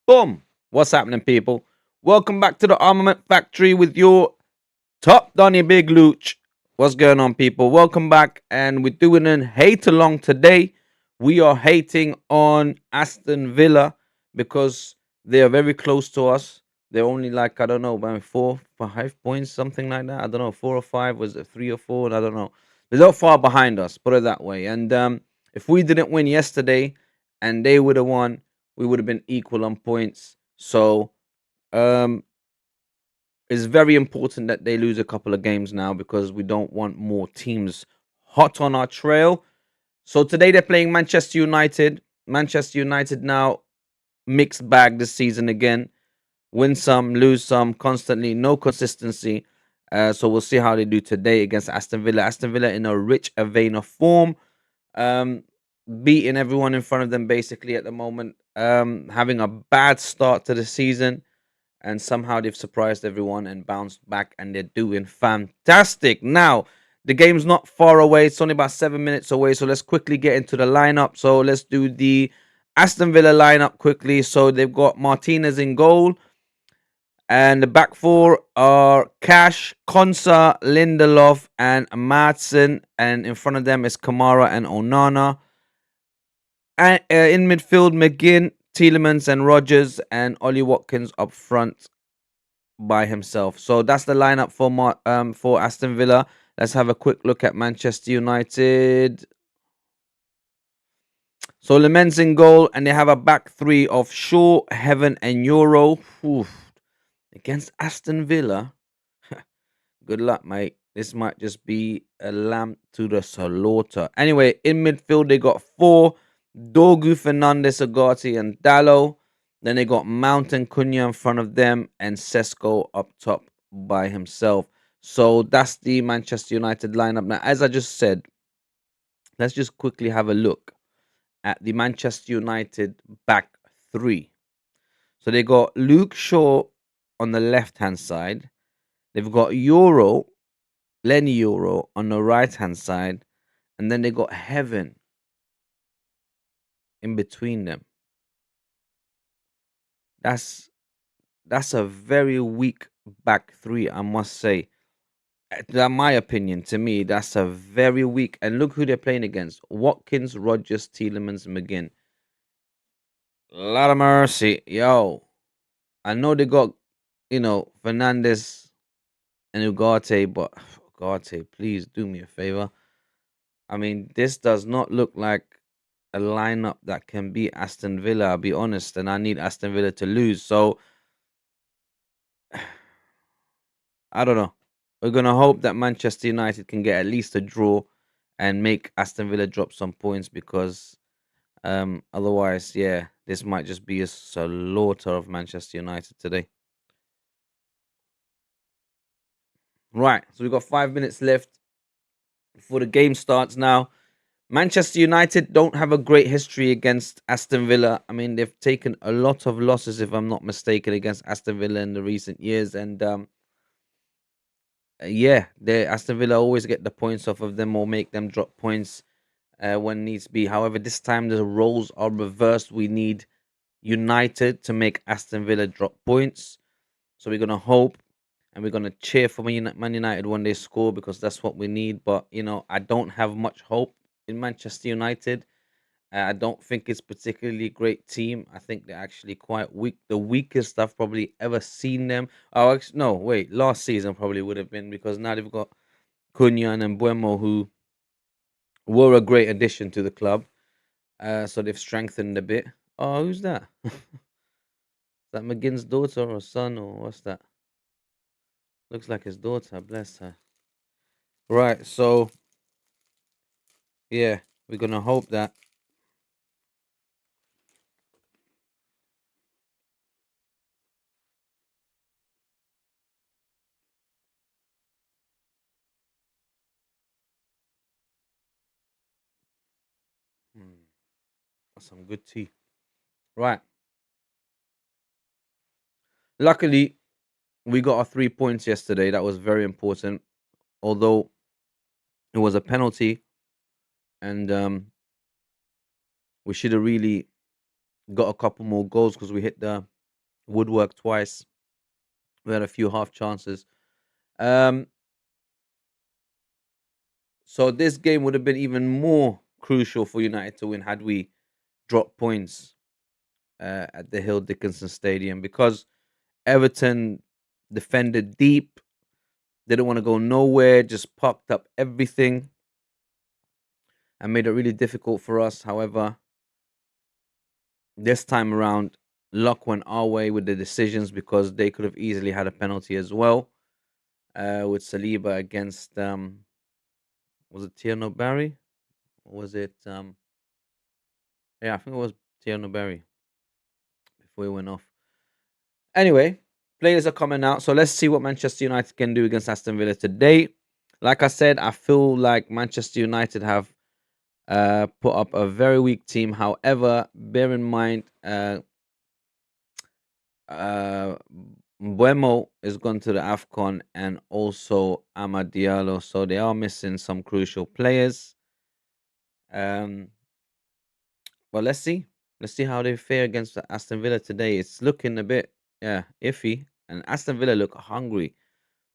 Boom! What's happening, people? Welcome back to the Armament Factory with your top Donny Big Looch. What's going on, people? Welcome back, and we're doing an hate along today. We are hating on Aston Villa because they are very close to us. They're only like, I don't know, about 4, 5 points, something like that. I don't know, 4 or 5. Was it 3 or 4? I don't know. They're not far behind us, put it that way. And if we didn't win yesterday and they would have won, we would have been equal on points. So um, it's very important that they lose a couple of games now because we don't want more teams hot on our trail. So today they're playing Manchester United. Manchester United now mixed bag this season again. Win some, lose some, constantly, no consistency. So we'll see how they do today against Aston Villa. Aston Villa in a rich vein of form, um, beating everyone in front of them basically at the moment. Having a bad start to the season, and somehow they've surprised everyone and bounced back, and they're doing fantastic. Now, the game's not far away. It's only about 7 minutes away. So let's quickly get into the lineup. So let's do the Aston Villa lineup quickly. So they've got Martinez in goal. And the back four are Cash, Konsa, Lindelof, and Madsen. And in front of them is Kamara and Onana. And in midfield, McGinn, Tielemans, and Rogers, and Ollie Watkins up front by himself. So that's the lineup for Aston Villa. Let's have a quick look at Manchester United. So Lemens in goal, and they have a back three of Shaw, Heaven, and Euro. Oof. Against Aston Villa. Good luck, mate. This might just be a lamb to the slaughter. Anyway, in midfield, they got four. Dorgu, Fernandes, Agati, and Dallo. Then they got Mount and Cunha in front of them, and Sesko up top by himself. So that's the Manchester United lineup. Now, as I just said, let's just quickly have a look at the Manchester United back three. So they got Luke Shaw on the left-hand side. They've got Lenny Euro on the right-hand side. And then they got Heaven in between them. That's a very weak back three, I must say. In my opinion, to me, that's a very weak. And look who they're playing against: Watkins, Rogers, Tielemans, McGinn. A lot of mercy, yo. I know they got, Fernandez and Ugarte, but Ugarte, please do me a favor. I mean, this does not look like a lineup that can beat Aston Villa, I'll be honest, and I need Aston Villa to lose. So I don't know. We're gonna hope that Manchester United can get at least a draw and make Aston Villa drop some points because otherwise, yeah, this might just be a slaughter of Manchester United today. Right, so we've got 5 minutes left before the game starts now. Manchester United don't have a great history against Aston Villa. I mean, they've taken a lot of losses, if I'm not mistaken, against Aston Villa in the recent years. And yeah, Aston Villa always get the points off of them or make them drop points when needs be. However, this time the roles are reversed. We need United to make Aston Villa drop points. So we're going to hope and we're going to cheer for Man United when they score because that's what we need. But, I don't have much hope in Manchester United. I don't think it's particularly a great team. I think they're actually quite weak. The weakest I've probably ever seen them. Oh, actually, no, wait. Last season probably would have been because now they've got Cunha and Mbuemo who were a great addition to the club. So they've strengthened a bit. Oh, who's that? Is that McGinn's daughter or son or what's that? Looks like his daughter. Bless her. Right. So yeah, we're gonna hope that. Hmm, that's some good tea. Right. Luckily, we got our 3 points yesterday. That was very important. Although it was a penalty, and we should have really got a couple more goals because we hit the Woodwork twice. We had a few half chances. Um, so this game would have been even more crucial for United to win had we dropped points at the Hill Dickinson Stadium, because Everton defended deep. They didn't want to go nowhere, just popped up everything and made it really difficult for us. However, this time around, luck went our way with the decisions, because they could have easily had a penalty as well, with Saliba against was it Tierno Barry? Or was it yeah, I think it was Tierno Barry before he went off. Anyway, players are coming out, so let's see what Manchester United can do against Aston Villa today. Like I said, I feel like Manchester United have put up a very weak team. However, bear in mind, uh, Buemo is gone to the AFCON, and also Amad Diallo, so they are missing some crucial players. Um, but let's see. Let's see how they fare against the Aston Villa today. It's looking a bit, yeah, iffy, and Aston Villa look hungry.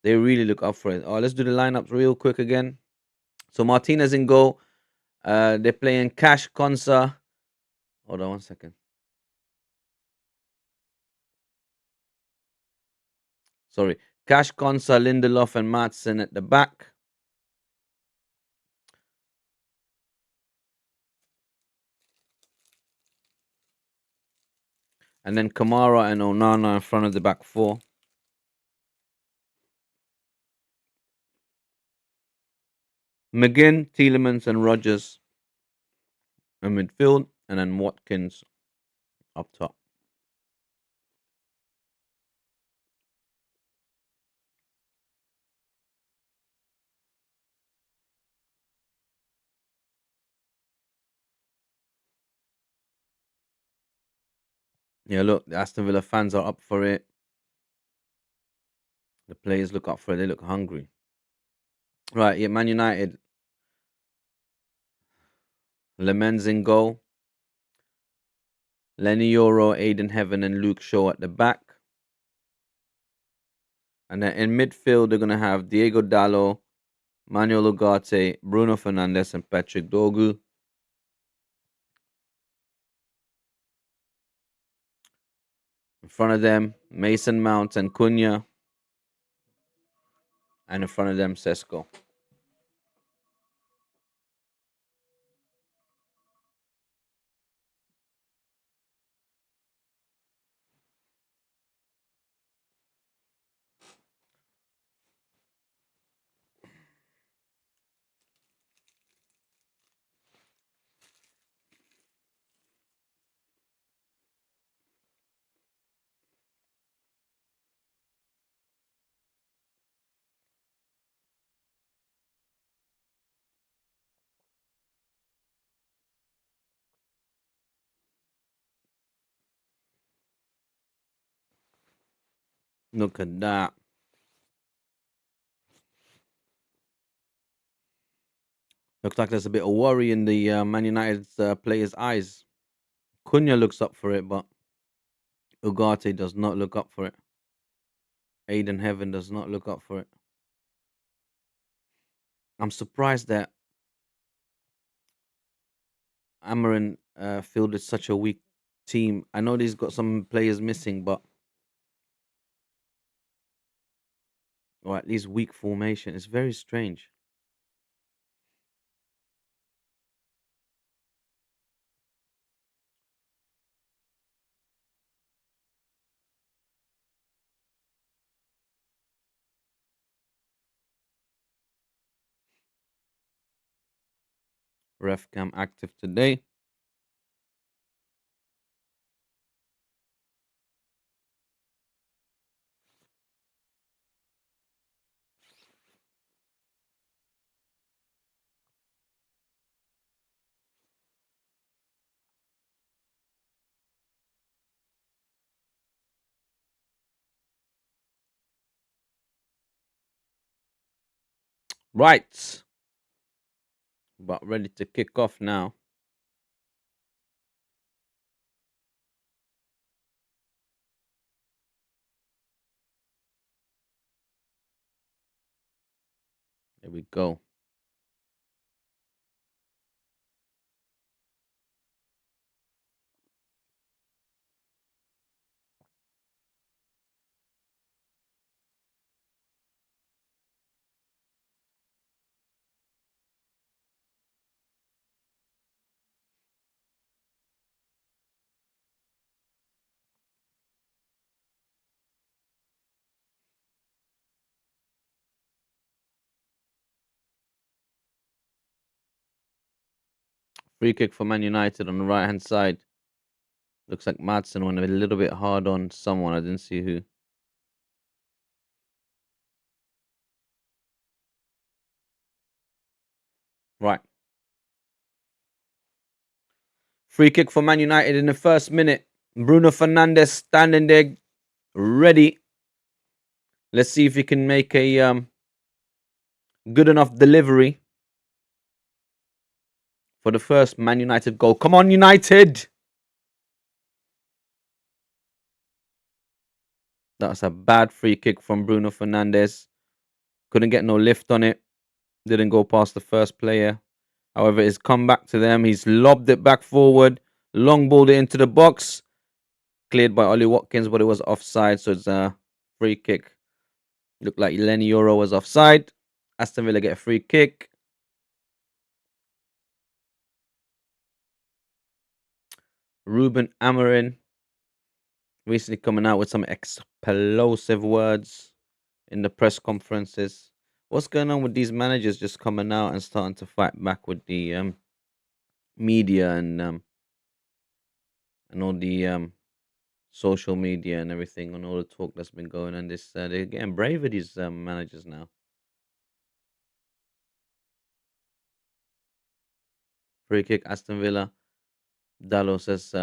They really look up for it. Oh, let's do the lineups real quick again. So Martinez in goal. They're playing Cash Konsa. Hold on 1 second. Sorry. Cash Konsa, Lindelof, and Matson at the back. And then Kamara and Onana in front of the back four. McGinn, Tielemans, and Rogers in midfield. And then Watkins up top. Yeah, look, the Aston Villa fans are up for it. The players look up for it. They look hungry. Right, yeah, Man United. Lemens in goal. Lenny Yoro, Aiden Heaven, and Luke Shaw at the back. And then in midfield, they're going to have Diego Dallo, Manuel Ugarte, Bruno Fernandes, and Patrick Dorgu. In front of them, Mason Mount and Cunha. And in front of them, Sesko. Look at that. Looks like there's a bit of worry in the Man United players' eyes. Cunha looks up for it, but Ugarte does not look up for it. Aiden Heaven does not look up for it. I'm surprised that Amarin fielded such a weak team. I know he's got some players missing, but or at least weak formation. It's very strange. Ref cam active today. Right, but ready to kick off now. Here we go. Free kick for Man United on the right hand side. Looks like Madsen went a little bit hard on someone. I didn't see who. Right. Free kick for Man United in the first minute. Bruno Fernandes standing there ready. Let's see if he can make a good enough delivery for the first Man United goal. Come on, United! That's a bad free kick from Bruno Fernandes. Couldn't get no lift on it. Didn't go past the first player. However, it's come back to them. He's lobbed it back forward. Long balled it into the box. Cleared by Ollie Watkins, but it was offside. So it's a free kick. Looked like Lenny Euro was offside. Aston Villa get a free kick. Ruben Amorim recently coming out with some explosive words in the press conferences. What's going on with these managers just coming out and starting to fight back with the media and all the social media and everything and all the talk that's been going on? This they're getting brave with these managers now. Free kick, Aston Villa. Dallo says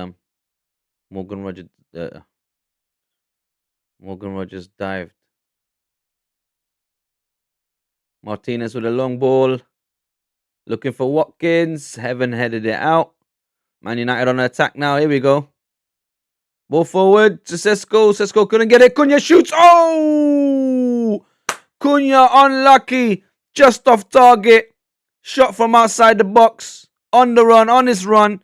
Morgan Rogers. Morgan Rogers dived. Martinez with a long ball. Looking for Watkins. Heaven headed it out. Man United on attack now. Here we go. Ball forward to Sesko. Sesko couldn't get it. Cunha shoots. Oh! Cunha unlucky. Just off target. Shot from outside the box. On the run. On his run.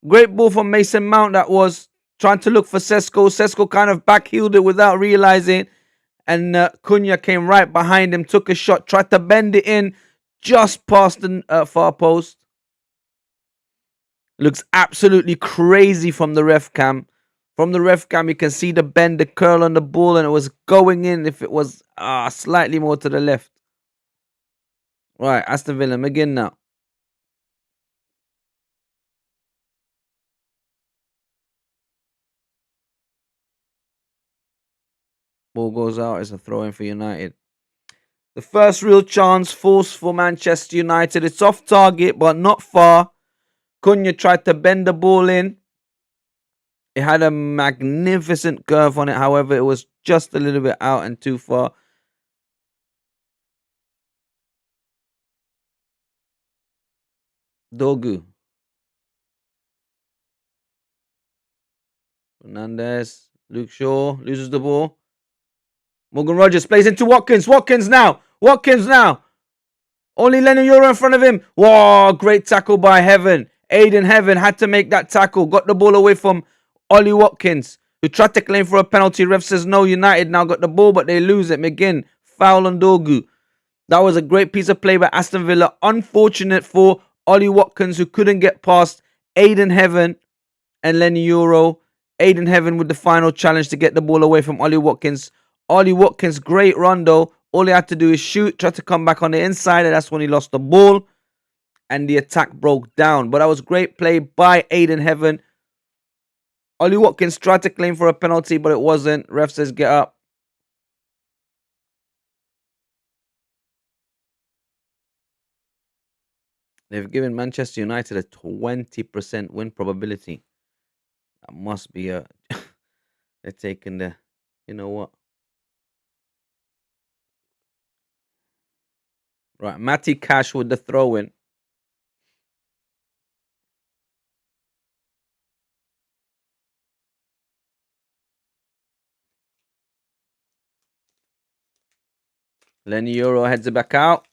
Great ball from Mason Mount that was. Trying to look for Sesko. Sesko kind of backheeled it without realizing. And Cunha came right behind him. Took a shot. Tried to bend it in. Just past the far post. Looks absolutely crazy from the ref cam. From the ref cam, you can see the bend, the curl on the ball, and it was going in if it was slightly more to the left. Right, Aston Villa, McGinn now. Ball goes out. It's a throw in for United. The first real chance, forced for Manchester United. It's off target, but not far. Cunha tried to bend the ball in. It had a magnificent curve on it. However, it was just a little bit out and too far. Dogu. Fernandez. Luke Shaw loses the ball. Morgan Rogers plays into Watkins. Watkins now. Watkins now. Only Lennon Euro in front of him. Whoa, great tackle by Heaven. Aiden Heaven had to make that tackle. Got the ball away from Ollie Watkins, who tried to claim for a penalty. Ref says no. United now got the ball, but they lose it. McGinn, foul on Dorgu. That was a great piece of play by Aston Villa. Unfortunate for Ollie Watkins, who couldn't get past Aiden Heaven and Lenny Euro. Aiden Heaven with the final challenge to get the ball away from Ollie Watkins. Ollie Watkins, great run though. All he had to do is shoot, try to come back on the inside, and that's when he lost the ball. And the attack broke down. But that was great play by Aiden Heaven. Ollie Watkins tried to claim for a penalty, but it wasn't. Ref says get up. They've given Manchester United a 20% win probability. That must be a... They're taking the... You know what? Right, Matty Cash with the throw-in. Lenny Euro heads it back out.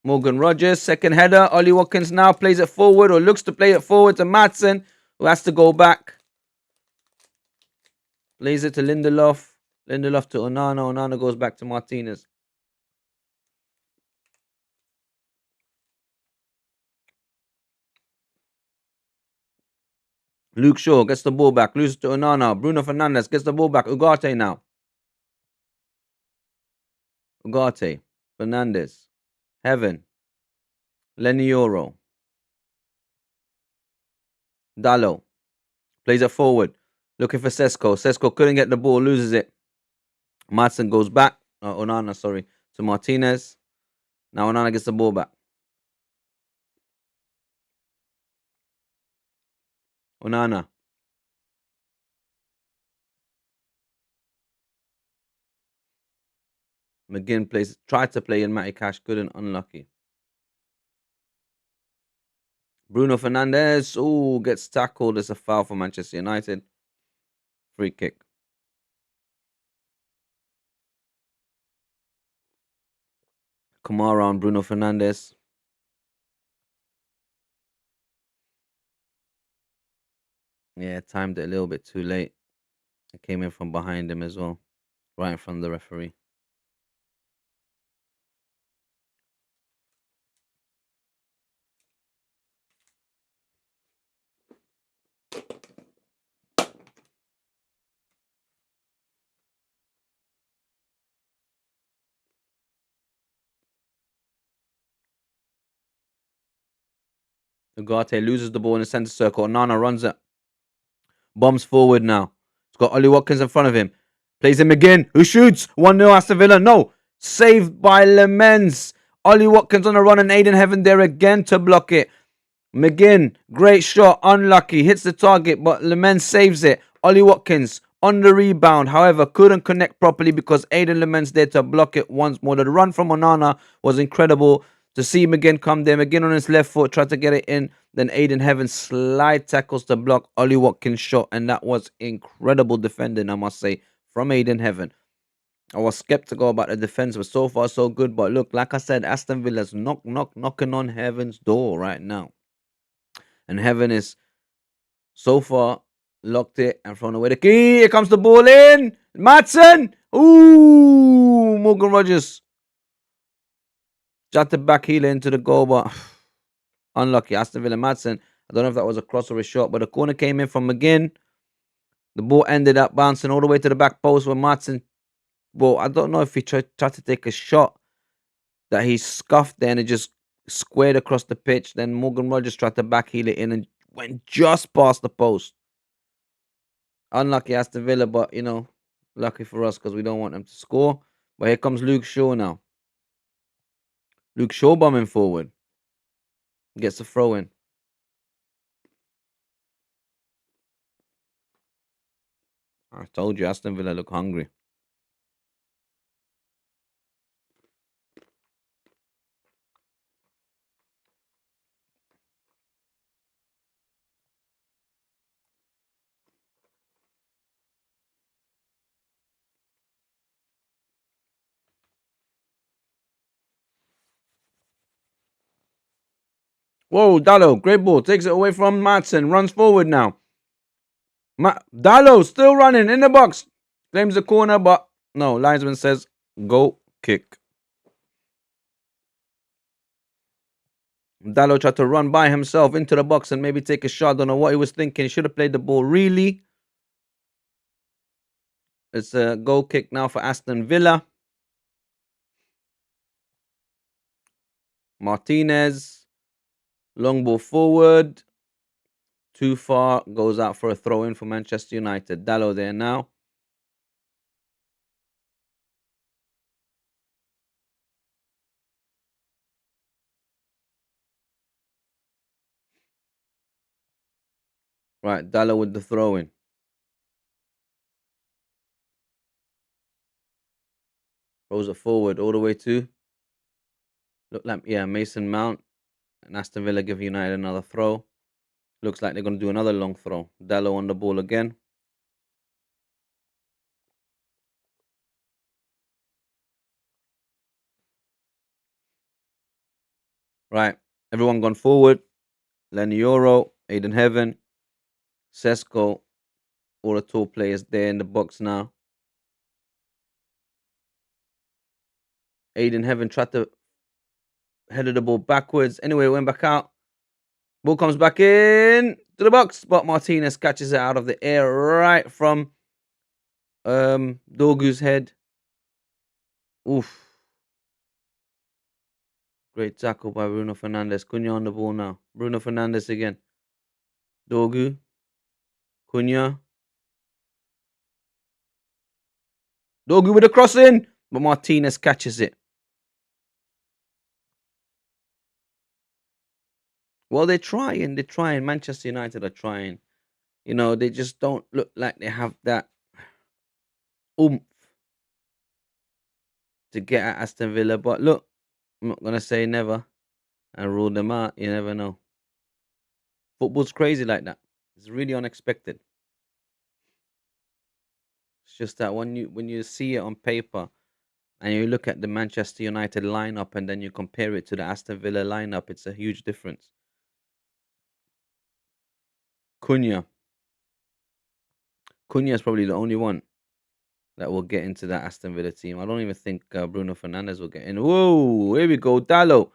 Morgan Rogers, second header. Ollie Watkins now plays it forward or looks to play it forward to Madsen, who has to go back. Plays it to Lindelof. Lindelof to Onana. Onana goes back to Martinez. Luke Shaw gets the ball back. Loses to Onana. Bruno Fernandes gets the ball back. Ugarte now. Ugarte. Fernandes. Heaven. Lenny Euro. Dallo. Plays it forward. Looking for Sesko. Sesko couldn't get the ball. Loses it. Madsen goes back. Onana, sorry. To Martinez. Now Onana gets the ball back. Onana. McGinn tried to play in Matty Cash, couldn't, unlucky. Bruno Fernandes, gets tackled. It's a foul for Manchester United. Free kick. Kamara on Bruno Fernandes. Yeah, timed it a little bit too late. It came in from behind him as well, right in front of the referee. Ugarte loses the ball in the centre circle. Nana runs it. Bombs forward now. It's got Ollie Watkins in front of him. Plays him again. Who shoots? 1-0 Aston Villa. No. Saved by Lemens. Ollie Watkins on a run and Aiden Heaven there again to block it. McGinn, great shot. Unlucky. Hits the target, but Lemens saves it. Ollie Watkins on the rebound. However, couldn't connect properly because Aiden Lemens there to block it once more. The run from Onana was incredible. To see him again come there. McGinn on his left foot, tried to get it in. Then Aiden Heaven slide tackles to block Ollie Watkins' shot. And that was incredible defending, I must say, from Aiden Heaven. I was skeptical about the defense, but so far so good. But look, like I said, Aston Villa's knocking on Heaven's door right now. And Heaven is so far locked it and thrown away the key. Here comes the ball in. Madsen. Ooh, Morgan Rogers jutted back healer into the goal, but unlucky. Aston Villa. Madsen. I don't know if that was a cross or a shot, but the corner came in from McGinn. The ball ended up bouncing all the way to the back post where Madsen. Well, I don't know if he tried to take a shot that he scuffed there and it just squared across the pitch. Then Morgan Rogers tried to back heel it in and went just past the post. Unlucky Aston Villa, but lucky for us because we don't want them to score. But here comes Luke Shaw now. Luke Shaw bombing forward. Gets a throw in. I told you Aston Villa look hungry. Whoa, Dallo, great ball. Takes it away from Madsen. Runs forward now. Dallo still running in the box. Claims the corner, but no. Linesman says, go kick. Dallo tried to run by himself into the box and maybe take a shot. Don't know what he was thinking. He should have played the ball really. It's a goal kick now for Aston Villa. Martinez. Long ball forward. Too far. Goes out for a throw in for Manchester United. Dallo there now. Right, Dallo with the throw in. Throws it forward all the way to. Look like, Mason Mount. And Aston Villa give United another throw. Looks like they're going to do another long throw. Dallo on the ball again. Right. Everyone gone forward. Lenny Euro, Aiden Heaven, Sesko, all the tall players there in the box now. Aiden Heaven tried to head the ball backwards. Anyway, it went back out. Ball comes back in to the box, but Martinez catches it out of the air right from Dorgu's head. Oof. Great tackle by Bruno Fernandes. Cunha on the ball now. Bruno Fernandes again. Dorgu. Cunha. Dorgu with a cross in, but Martinez catches it. Well, they're trying. They're trying. Manchester United are trying. You know, they just don't look like they have that oomph to get at Aston Villa. But look, I'm not going to say never and rule them out. You never know. Football's crazy like that. It's really unexpected. It's just that when you see it on paper and you look at the Manchester United lineup and then you compare it to the Aston Villa lineup, it's a huge difference. Cunha. Cunha is probably the only one that will get into that Aston Villa team. I don't even think Bruno Fernandes will get in. Whoa, here we go. Dallo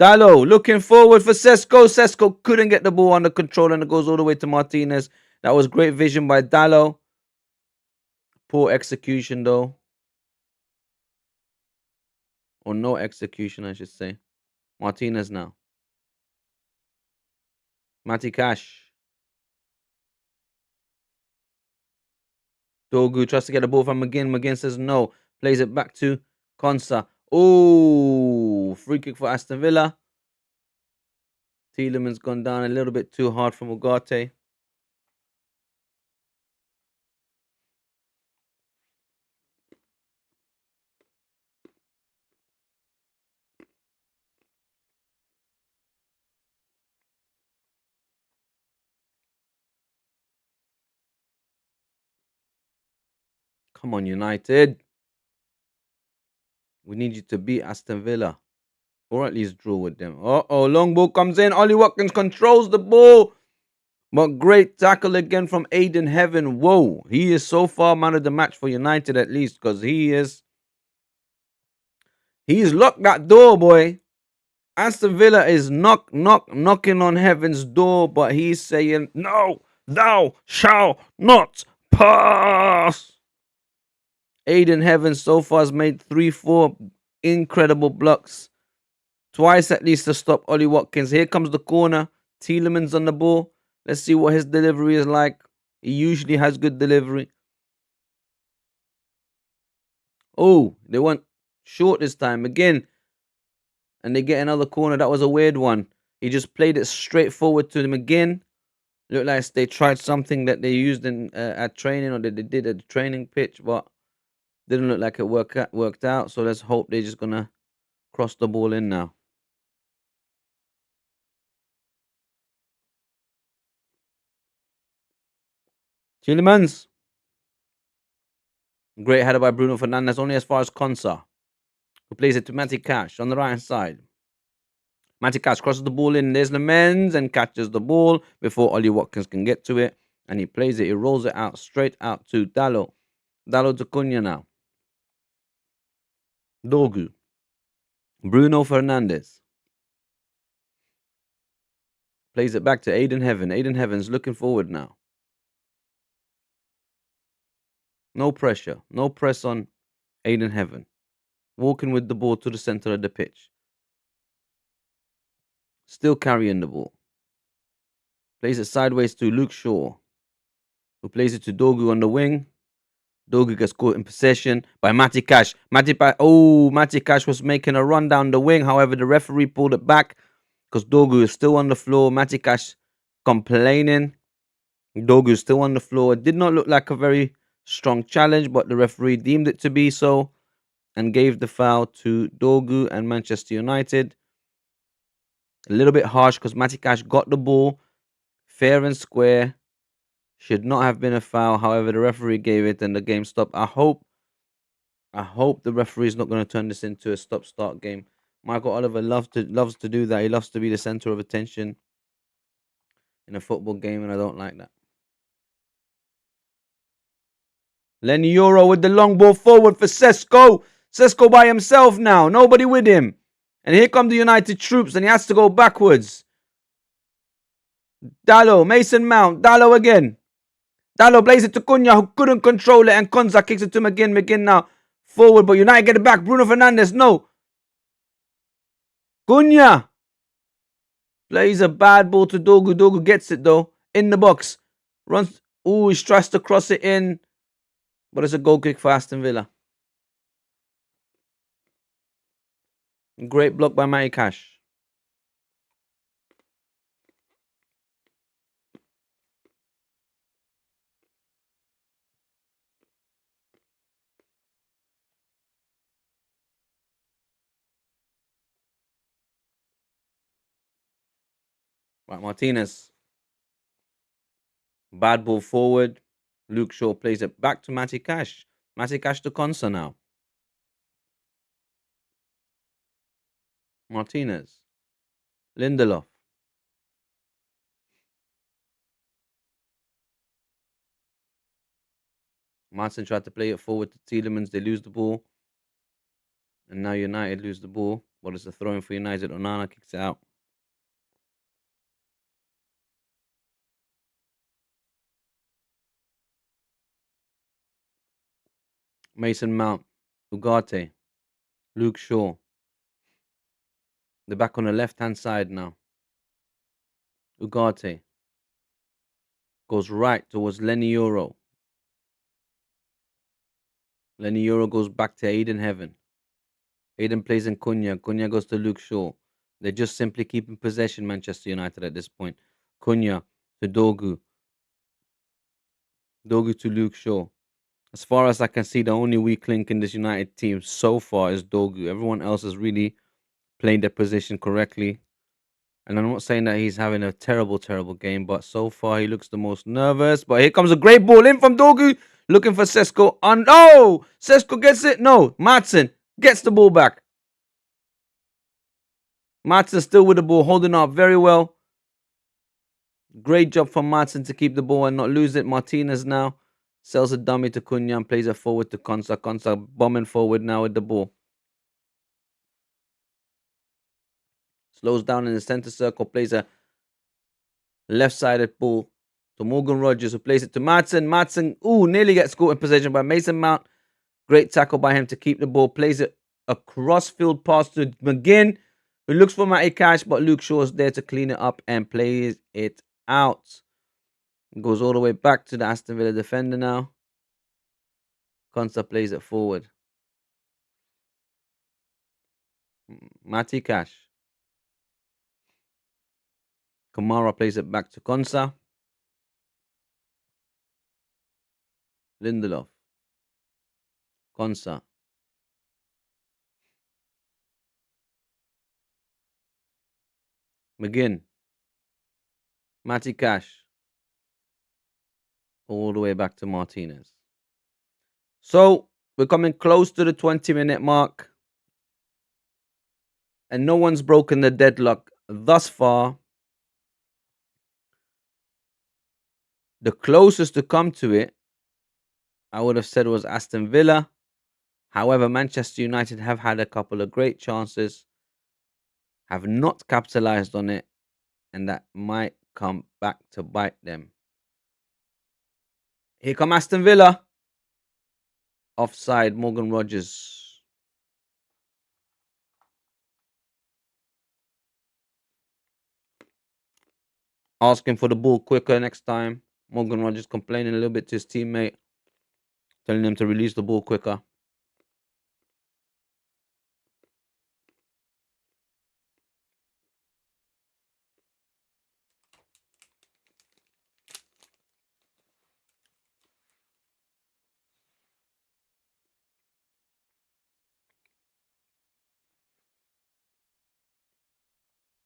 looking forward for Sesko. Sesko couldn't get the ball under control and it goes all the way to Martinez. That was great vision by Dallo. Poor execution though. Or no execution, I should say. Martinez now. Matty Cash. Dogu tries to get the ball from McGinn. McGinn says no. Plays it back to Konsa. Oh, free kick for Aston Villa. Tielemans gone down a little bit too hard from Ugarte. Come on, United. We need you to beat Aston Villa. Or at least draw with them. Uh-oh, long ball comes in. Ollie Watkins controls the ball. But great tackle again from Aiden Heaven. Whoa, he is so far man of the match for United at least. Because he's locked that door, boy. Aston Villa is knocking on heaven's door. But he's saying, no, thou shalt not pass. Aiden Heaven so far has made 3-4 incredible blocks. Twice at least to stop Ollie Watkins. Here comes the corner. Tielemans on the ball. Let's see what his delivery is like. He usually has good delivery. Oh, they went short this time again. And they get another corner. That was a weird one. He just played it straight forward to them again. Looked like they tried something that they used in at training or that they did at the training pitch, but didn't look like it worked out. So let's hope they're just going to cross the ball in now. Tielemans. Great header by Bruno Fernandes, only as far as Konsa, who plays it to Matty Cash on the right hand side. Matty Cash crosses the ball in. There's Lemens and catches the ball before Ollie Watkins can get to it. And he plays it. He rolls it out straight out to Dallo. Dallo to Cunha now. Dogu. Bruno Fernandes. Plays it back to Aiden Heaven. Aiden Heaven's looking forward now. No pressure. No press on Aiden Heaven. Walking with the ball to the center of the pitch. Still carrying the ball. Plays it sideways to Luke Shaw, who plays it to Dogu on the wing. Dogu gets caught in possession by Matty Cash. Matty Cash was making a run down the wing. However, the referee pulled it back because Dogu is still on the floor. Matty Cash complaining. Dogu is still on the floor. It did not look like a very strong challenge, but the referee deemed it to be so and gave the foul to Dogu and Manchester United. A little bit harsh because Matty Cash got the ball fair and square. Should not have been a foul. However, the referee gave it and the game stopped. I hope the referee is not going to turn this into a stop-start game. Michael Oliver loves to do that. He loves to be the center of attention in a football game, and I don't like that. Lenny Euro with the long ball forward for Sesko. Sesko by himself now, nobody with him. And here come the United troops, and he has to go backwards. Dallo, Mason Mount, Dallo again. Dallo plays it to Cunha, who couldn't control it, and Konza kicks it to McGinn. McGinn now forward, but United get it back. Bruno Fernandes, no. Cunha plays a bad ball to Dogu. Dogu gets it though, in the box. Runs, he tries to cross it in, but it's a goal kick for Aston Villa. Great block by Matty Cash. Right, Martinez. Bad ball forward. Luke Shaw plays it back to Matty Cash. Matty Cash to Konsa now. Martinez. Lindelof. Martin tried to play it forward to Tielemans. They lose the ball. And now United lose the ball. But it's a throw in for United. Onana kicks it out. Mason Mount. Ugarte. Luke Shaw. They're back on the left-hand side now. Ugarte. Goes right towards Lenny Euro. Lenny Euro goes back to Aiden Heaven. Aiden plays in Cunha. Cunha goes to Luke Shaw. They're just simply keeping possession, Manchester United, at this point. Cunha to Dogu. Dogu to Luke Shaw. As far as I can see, the only weak link in this United team so far is Dogu. Everyone else has really played their position correctly. And I'm not saying that he's having a terrible, terrible game, but so far he looks the most nervous. But here comes a great ball in from Dogu, looking for Sesko. And oh, Sesko gets it. No, Matson gets the ball back. Matson still with the ball, holding up very well. Great job from Matson to keep the ball and not lose it. Martinez now sells a dummy to Cunha and plays it forward to Konsa. Konsa bombing forward now with the ball. Slows down in the center circle, plays a left-sided ball to Morgan Rogers, who plays it to Matson. Matson, nearly gets caught in possession by Mason Mount. Great tackle by him to keep the ball. Plays it a cross-field pass to McGinn, who looks for Matty Cash, but Luke Shaw is there to clean it up and plays it out. Goes all the way back to the Aston Villa defender now. Konsa plays it forward. Matty Cash. Kamara plays it back to Konsa. Lindelof. Konsa. McGinn. Matty Cash. All the way back to Martinez. So we're coming close to the 20-minute mark. And no one's broken the deadlock thus far. The closest to come to it, I would have said, was Aston Villa. However, Manchester United have had a couple of great chances, have not capitalized on it, and that might come back to bite them. Here come Aston Villa. Offside, Morgan Rogers. Asking for the ball quicker next time. Morgan Rogers complaining a little bit to his teammate, telling him to release the ball quicker.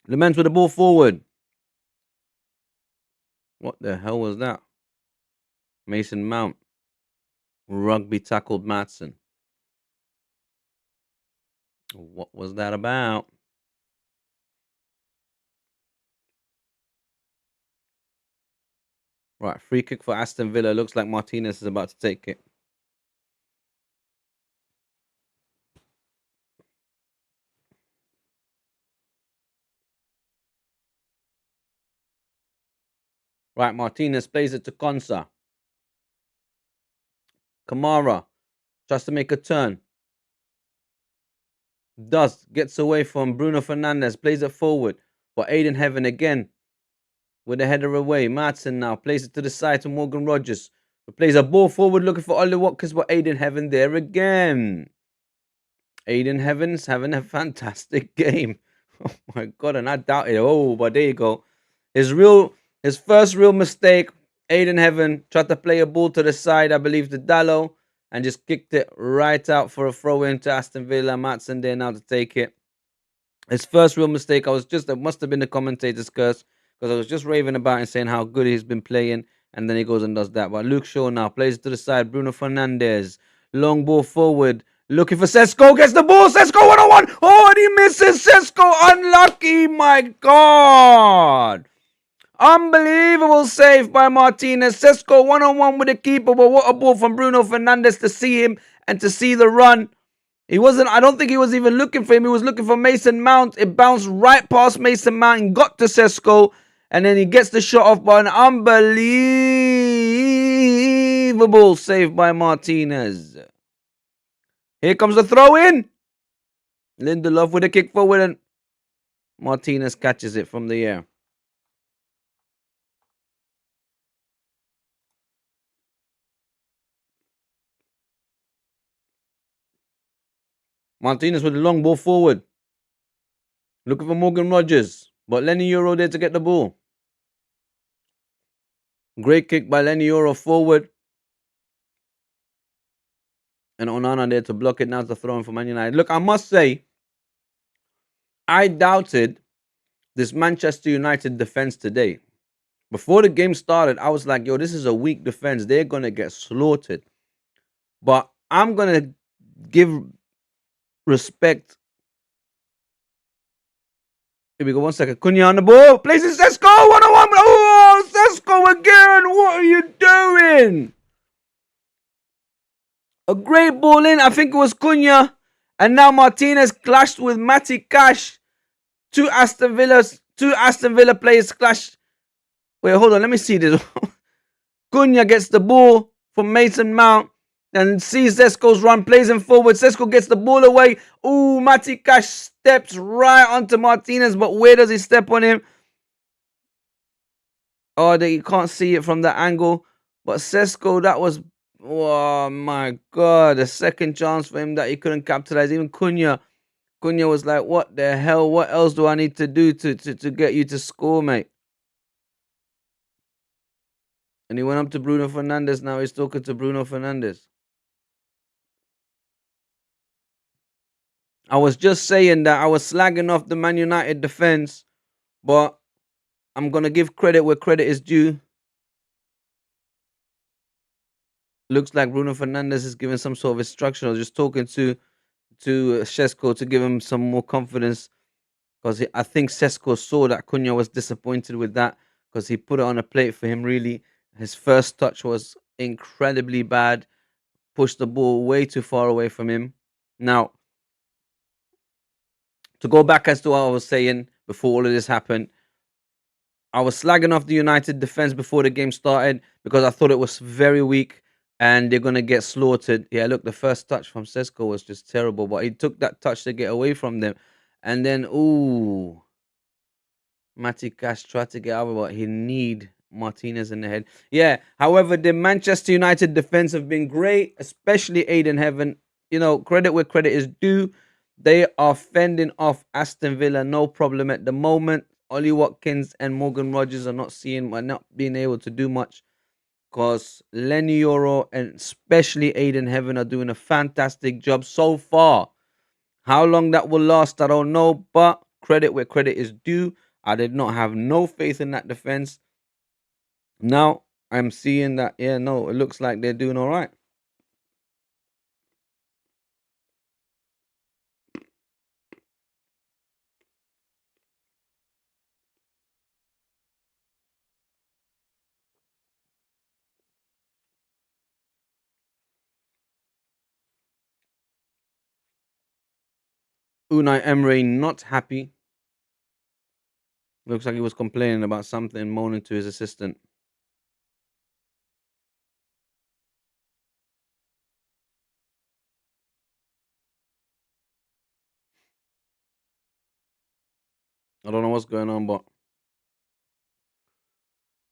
Laments with the ball forward. What the hell was that? Mason Mount. Rugby tackled Matson. What was that about? Right, free kick for Aston Villa. Looks like Martinez is about to take it. Right, Martinez plays it to Konsa. Kamara tries to make a turn. Does gets away from Bruno Fernandes, plays it forward. But Aiden Heaven again with a header away. Madsen now plays it to the side to Morgan Rogers, who plays a ball forward looking for Ollie Watkins, but Aiden Heaven there again. Aiden Heaven's having a fantastic game. Oh my god, and I doubt it. Oh, but there you go. His first real mistake. Aiden Heaven tried to play a ball to the side, I believe, to Dallo, and just kicked it right out for a throw in to Aston Villa. Matson there now to take it. His first real mistake. It must have been the commentator's curse, because I was just raving about and saying how good he's been playing, and then he goes and does that. But Luke Shaw now plays it to the side. Bruno Fernandes, long ball forward, looking for Sesko, gets the ball. Sesko 1-on-1. Oh, and he misses. Sesko unlucky. My God. Unbelievable save by Martinez. Sesko 1-on-1 with the keeper, but what a ball from Bruno Fernandes to see him and to see the run. I don't think he was even looking for him. He was looking for Mason Mount. It bounced right past Mason Mount and got to Sesko. And then he gets the shot off by an unbelievable save by Martinez. Here comes the throw in. Lindelof with a kick forward, and Martinez catches it from the air. Martinez with a long ball forward. Looking for Morgan Rogers. But Lenny Euro there to get the ball. Great kick by Lenny Euro forward. And Onana there to block it. Now to throw in for Man United. Look, I must say, I doubted this Manchester United defense today. Before the game started, I was like, yo, this is a weak defense. They're going to get slaughtered. But I'm going to give respect. Here we go, 1 second. Cunha on the ball. Places Sesko. 1-on-1. Oh, Sesko again. What are you doing? A great ball in. I think it was Cunha. And now Martinez clashed with Matty Cash. Two Aston Villa players clashed. Wait, hold on. Let me see this. Cunha gets the ball from Mason Mount and sees Sesko's run, plays him forward. Sesko gets the ball away. Ooh, Matty Cash steps right onto Martinez, but where does he step on him? Oh, you can't see it from that angle. But Sesko, that was, oh my God, a second chance for him that he couldn't capitalize. Even Cunha was like, what the hell? What else do I need to do to get you to score, mate? And he went up to Bruno Fernandes. Now he's talking to Bruno Fernandes. I was just saying that I was slagging off the Man United defense, but I'm going to give credit where credit is due. Looks like Bruno Fernandes is giving some sort of instruction. I was just talking to Sesko to give him some more confidence, because I think Sesko saw that Cunha was disappointed with that, because he put it on a plate for him, really. His first touch was incredibly bad, pushed the ball way too far away from him. Now, to go back as to what I was saying before all of this happened, I was slagging off the United defense before the game started because I thought it was very weak and they're going to get slaughtered. Yeah, look, the first touch from Sesko was just terrible, but he took that touch to get away from them. And then, ooh, Matty Cash tried to get out of it, but he need Martinez in the head. Yeah, however, the Manchester United defense have been great, especially Aiden Heaven. You know, credit where credit is due. They are fending off Aston Villa, no problem at the moment. Ollie Watkins and Morgan Rogers are not being able to do much, because Lenny Euro and especially Aiden Heaven are doing a fantastic job so far. How long that will last, I don't know, but credit where credit is due. I did not have no faith in that defense. Now I'm seeing that, yeah, no, it looks like they're doing all right. Unai Emery not happy. Looks like he was complaining about something, moaning to his assistant. I don't know what's going on, but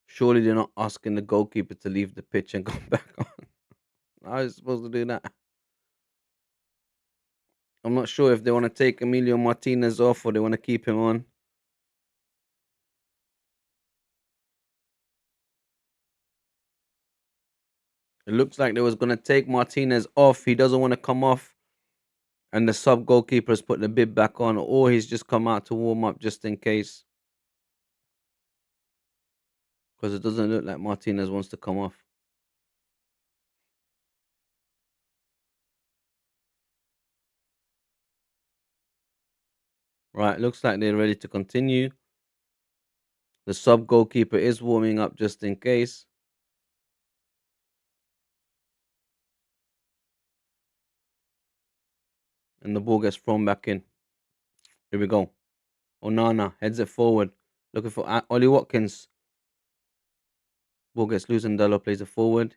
surely they're not asking the goalkeeper to leave the pitch and go back on. How is he supposed to do that? I'm not sure if they want to take Emilio Martinez off or they want to keep him on. It looks like they was going to take Martinez off. He doesn't want to come off. And the sub goalkeeper has put the bib back on, or he's just come out to warm up just in case. Because it doesn't look like Martinez wants to come off. Right, looks like they're ready to continue. The sub goalkeeper is warming up just in case. And the ball gets thrown back in. Here we go. Onana heads it forward. Looking for Ollie Watkins. Ball gets loose and Dallo plays it forward.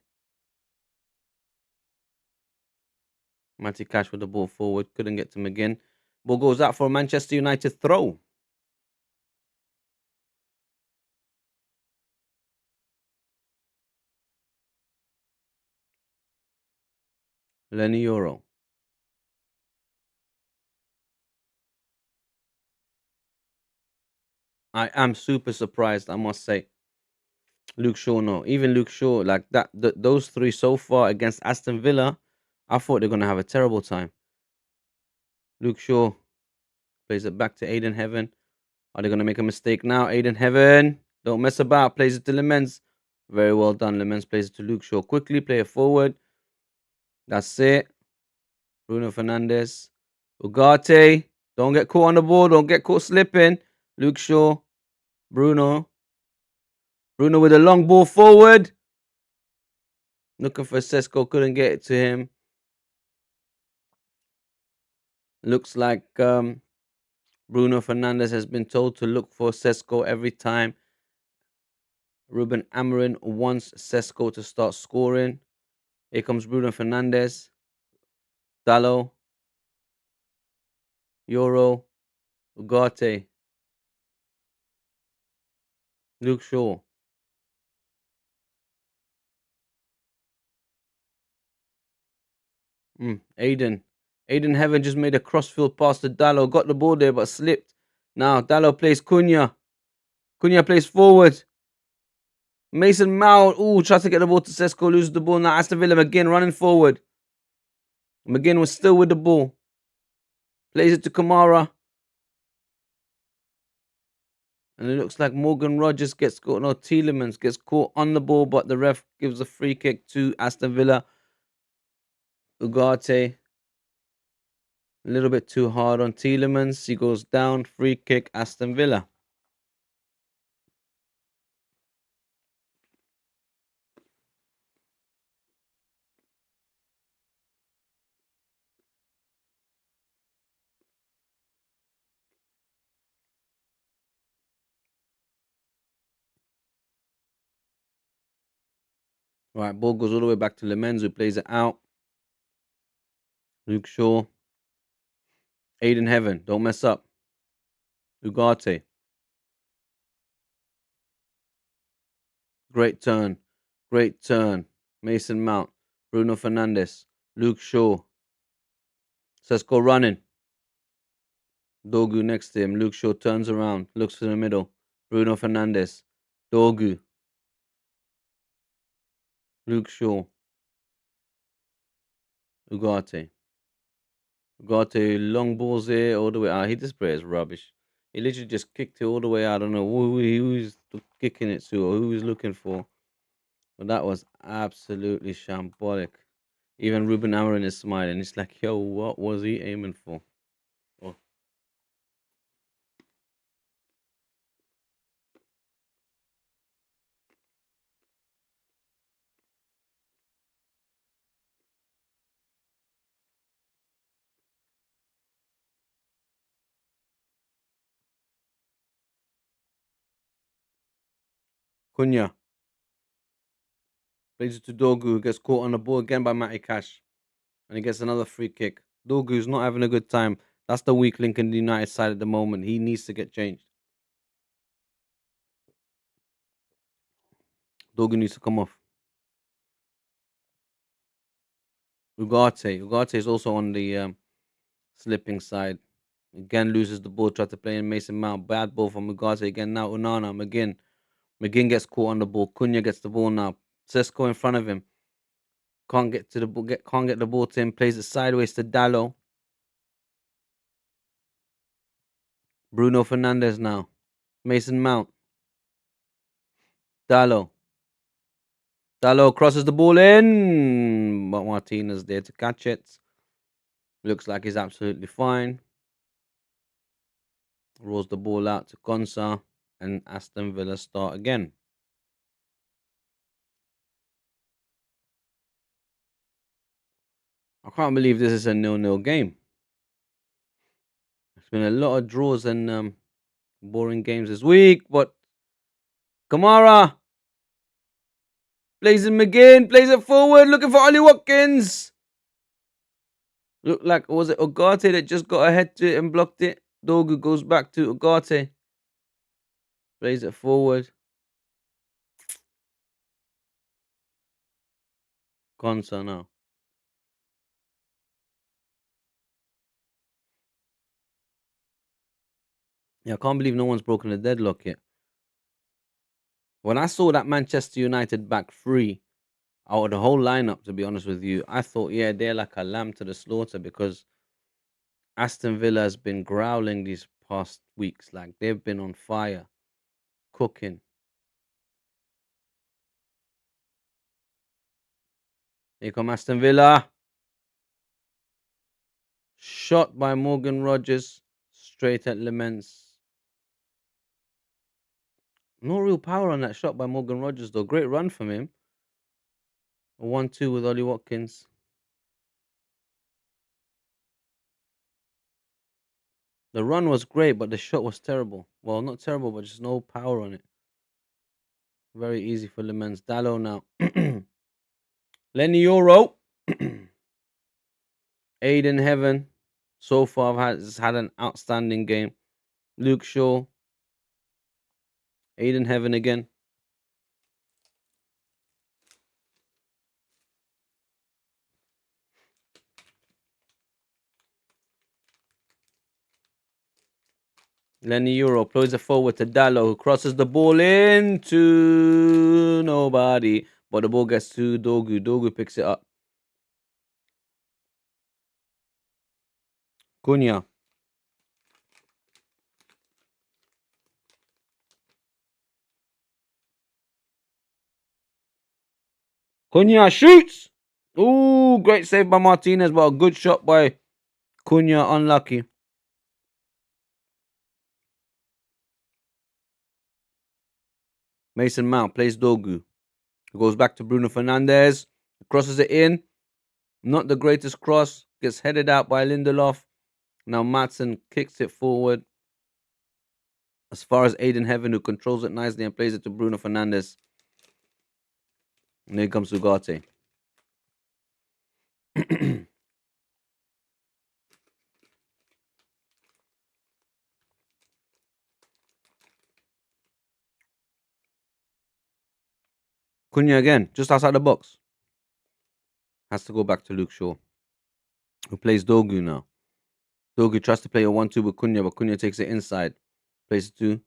Matty Cash with the ball forward. Couldn't get to him again. Ball goes out for a Manchester United throw. Lenny Euro. I am super surprised, I must say. Luke Shaw, no. Even Luke Shaw, like that, those three so far against Aston Villa, I thought they're going to have a terrible time. Luke Shaw plays it back to Aiden Heaven. Are they going to make a mistake now? Aiden Heaven, don't mess about. Plays it to Lemens. Very well done. Lemens plays it to Luke Shaw. Quickly play it forward. That's it. Bruno Fernandes. Ugarte. Don't get caught on the ball. Don't get caught slipping. Luke Shaw. Bruno. Bruno with a long ball forward. Looking for Sesko. Couldn't get it to him. Looks like Bruno Fernandes has been told to look for Sesko every time. Ruben Amorim wants Sesko to start scoring. Here comes Bruno Fernandes. Dallo. Euro. Ugarte. Luke Shaw. Aiden. Aiden Heaven just made a crossfield pass to Dallo. Got the ball there but slipped. Now Dallo plays Cunha. Cunha plays forward. Mason Mount. Ooh, tries to get the ball to Sesko. Loses the ball. Now Aston Villa McGinn running forward. McGinn was still with the ball. Plays it to Kamara. And it looks like Morgan Rogers gets caught. No, Tielemans gets caught on the ball, but the ref gives a free kick to Aston Villa. Ugarte. A little bit too hard on Tielemans. He goes down. Free kick, Aston Villa. Right, ball goes all the way back to Lemens, who plays it out. Luke Shaw. Aiden Heaven. Don't mess up. Ugarte. Great turn. Great turn. Mason Mount. Bruno Fernandes. Luke Shaw. Sesko running. Dogu next to him. Luke Shaw turns around. Looks for the middle. Bruno Fernandes. Dogu. Luke Shaw. Ugarte. Ugarte. Long balls here all the way out. This player is rubbish. He literally just kicked it all the way out. I don't know who he's kicking it to or who he's looking for. But that was absolutely shambolic. Even Ruben Amorim is smiling. It's like, yo, what was he aiming for? Oh. Cunha plays it to Dogu, who gets caught on the ball again by Matty Cash. And he gets another free kick. Dogu's not having a good time. That's the weak link in the United side at the moment. He needs to get changed. Dogu needs to come off. Ugarte is also on the slipping side. Again, loses the ball, tries to play in Mason Mount. Bad ball from Ugarte again. Now Unana, McGinn. McGinn gets caught on the ball. Cunha gets the ball now. Sesko in front of him. Can't get to the ball. Can't get the ball to him. Plays it sideways to Dallo. Bruno Fernandes now. Mason Mount. Dallo. Dallo crosses the ball in, but Martinez there to catch it. Looks like he's absolutely fine. Rolls the ball out to Konsa, and Aston Villa start again. I can't believe this is a 0-0 game. There's been a lot of draws and boring games this week, but Kamara plays him again, plays it forward, looking for Ollie Watkins. Looked like, was it Ugarte that just got ahead to it and blocked it? Dogu goes back to Ugarte. Plays it forward. Konsa now. Yeah, I can't believe no one's broken the deadlock yet. When I saw that Manchester United back three out of the whole lineup, to be honest with you, I thought, yeah, they're like a lamb to the slaughter because Aston Villa has been growling these past weeks. Like, they've been on fire, cooking. Here come Aston Villa. Shot by Morgan Rogers, straight at Lemens. No real power on that shot by Morgan Rogers, though. Great run from him. A 1-2 with Ollie Watkins. The run was great, but the shot was terrible. Well, not terrible, but just no power on it. Very easy for Lemens. Dallo now. Lenny Euro. Aiden Heaven. So far has had an outstanding game. Luke Shaw. Aiden Heaven again. Lenny Euro plays it forward to Dallo, who crosses the ball into nobody. But the ball gets to Dogu. Dogu picks it up. Cunha. Cunha shoots. Ooh, great save by Martinez, but a good shot by Cunha. Unlucky. Mason Mount plays Dogu. Goes back to Bruno Fernandes. Crosses it in. Not the greatest cross. Gets headed out by Lindelof. Now Madsen kicks it forward. As far as Aiden Heaven, who controls it nicely and plays it to Bruno Fernandes. And here comes Ugarte. Cunha again, just outside the box. Has to go back to Luke Shaw, who plays Dogu now. Dogu tries to play a 1-2 with Cunha, but Cunha takes it inside. Plays it to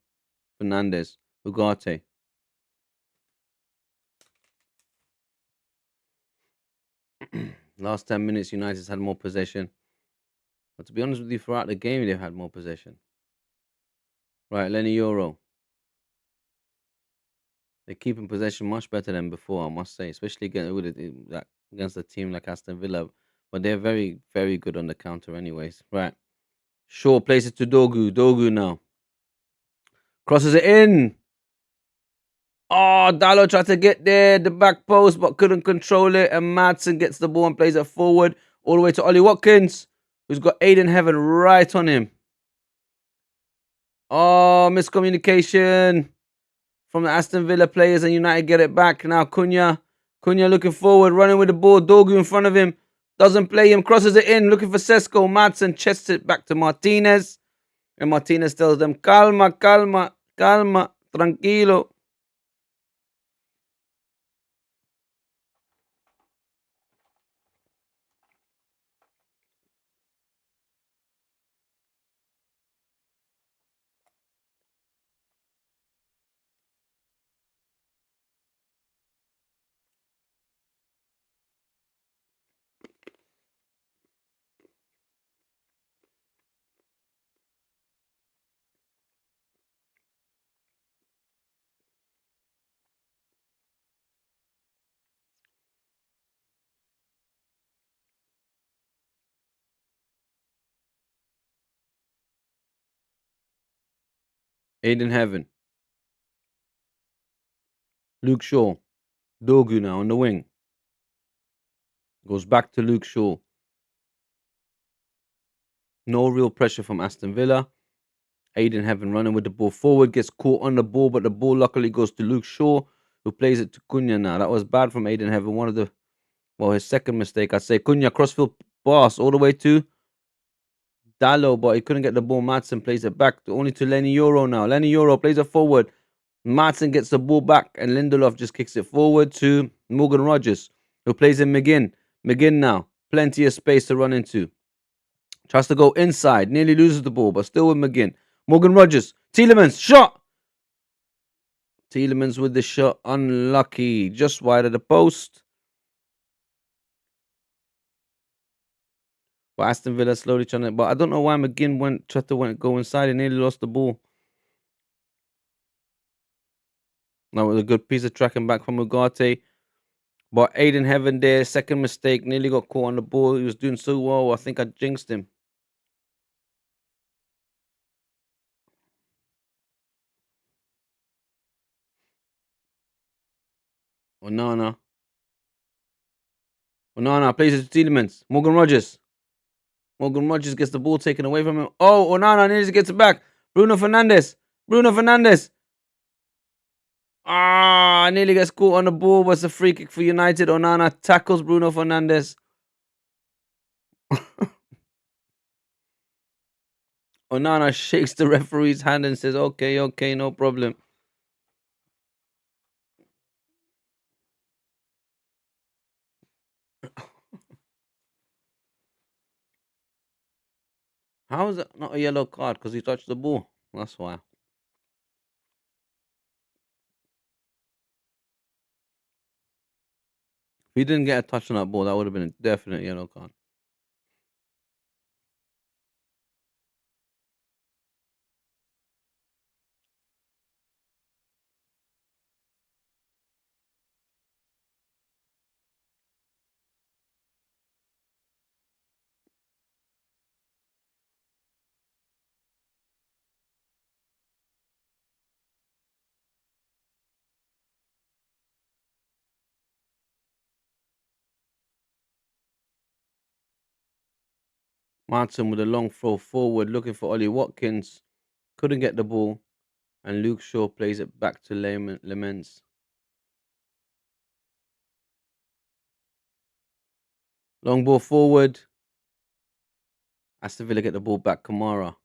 Fernandes. Ugarte. Last 10 minutes, United's had more possession. But to be honest with you, throughout the game, they've had more possession. Right, Lenny Euro. They're keeping possession much better than before, I must say, especially against a team like Aston Villa. But they're very, very good on the counter anyways. Right. Shaw plays it to Dogu. Dogu now. Crosses it in. Oh, Dallo tried to get there, the back post, but couldn't control it. And Madsen gets the ball and plays it forward all the way to Ollie Watkins, who's got Aiden Heaven right on him. Oh, miscommunication from the Aston Villa players, and United get it back. Now Cunha looking forward, running with the ball. Dorgu in front of him. Doesn't play him. Crosses it in. Looking for Sesko. Madsen chests it back to Martinez. And Martinez tells them, calma, calma, calma, tranquilo. Aiden Heaven. Luke Shaw. Dorgu now on the wing. Goes back to Luke Shaw. No real pressure from Aston Villa. Aiden Heaven running with the ball forward. Gets caught on the ball, but the ball luckily goes to Luke Shaw, who plays it to Cunha now. That was bad from Aiden Heaven. His second mistake, I'd say. Cunha crossfield pass all the way to Dallo, but he couldn't get the ball. Madsen plays it back only to Lenny Euro now. Lenny Euro plays it forward. Madsen gets the ball back, and Lindelof just kicks it forward to Morgan Rogers, who plays in McGinn. McGinn now, plenty of space to run into. Tries to go inside, nearly loses the ball, but still with McGinn. Morgan Rogers, Tielemans, shot! Tielemans with the shot, unlucky, just wide of the post. But Aston Villa slowly trying to, but I don't know why McGinn tried to go inside and nearly lost the ball. That was a good piece of tracking back from Ugarte. But Aiden Heaven there, second mistake, nearly got caught on the ball. He was doing so well, I think I jinxed him. Onana plays it to Tielemans. Morgan Rogers. Morgan Rogers gets the ball taken away from him. Oh, Onana nearly gets it back. Bruno Fernandes. Nearly gets caught on the ball. But it's a free kick for United. Onana tackles Bruno Fernandes. Onana shakes the referee's hand and says, okay, no problem. How is that not a yellow card? Because he touched the ball. That's why. If he didn't get a touch on that ball, that would have been a definite yellow card. Martin with a long throw forward, looking for Ollie Watkins. Couldn't get the ball. And Luke Shaw plays it back to Lemens. Long ball forward. Aston Villa get the ball back. Kamara.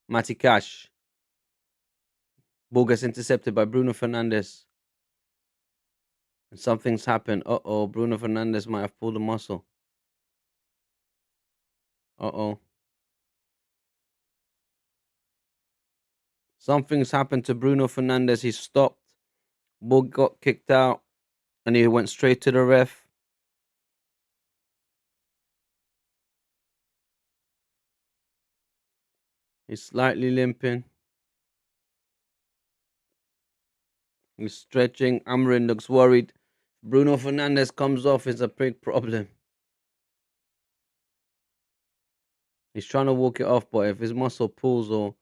Matty Cash. Ball gets intercepted by Bruno Fernandes. And something's happened. Uh-oh. Bruno Fernandes might have pulled a muscle. Uh-oh. Something's happened to Bruno Fernandes. He stopped. Ball got kicked out. And he went straight to the ref. He's slightly limping. He's stretching. Amarin looks worried. Bruno Fernandes comes off. It's a big problem. He's trying to walk it off, but if his muscle pulls or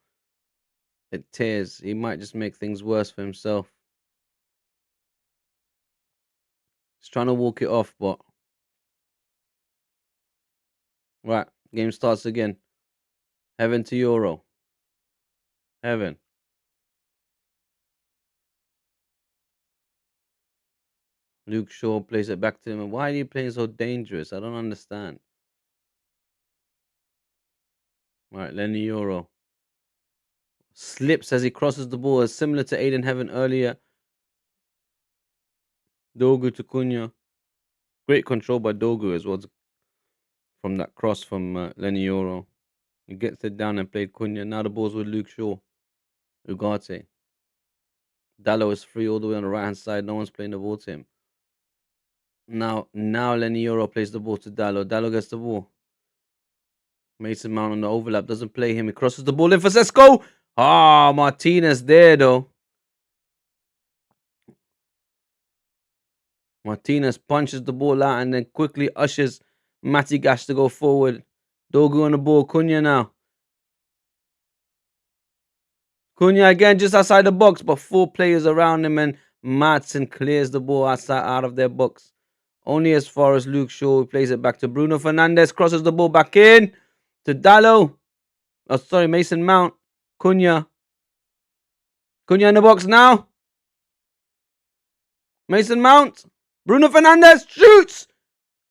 it tears, he might just make things worse for himself. He's trying to walk it off, but right, game starts again. Heaven to Euro. Heaven. Luke Shaw plays it back to him. And why are you playing so dangerous? I don't understand. All right, Lenny Euro slips as he crosses the ball, as similar to Aiden Heaven earlier. Dogu to Cunha. Great control by Dogu as well from that cross from Lenny Euro. He gets it down and played Cunha. Now the ball's with Luke Shaw. Ugarte. Dallo is free all the way on the right hand side. No one's playing the ball to him. Now Lenny Euro plays the ball to Dallo. Dallo gets the ball. Mason Mount on the overlap. Doesn't play him. He crosses the ball in for Sesko. Martinez there though. Martinez punches the ball out and then quickly ushers Matty Gash to go forward. Dogu on the ball. Cunha now. Cunha again just outside the box, but 4 players around him, and Madsen clears the ball out of their box. Only as far as Luke Shaw, who plays it back to Bruno Fernandes, crosses the ball back in to Dallo. Oh, sorry, Mason Mount. Cunha. Cunha in the box now. Mason Mount. Bruno Fernandes shoots.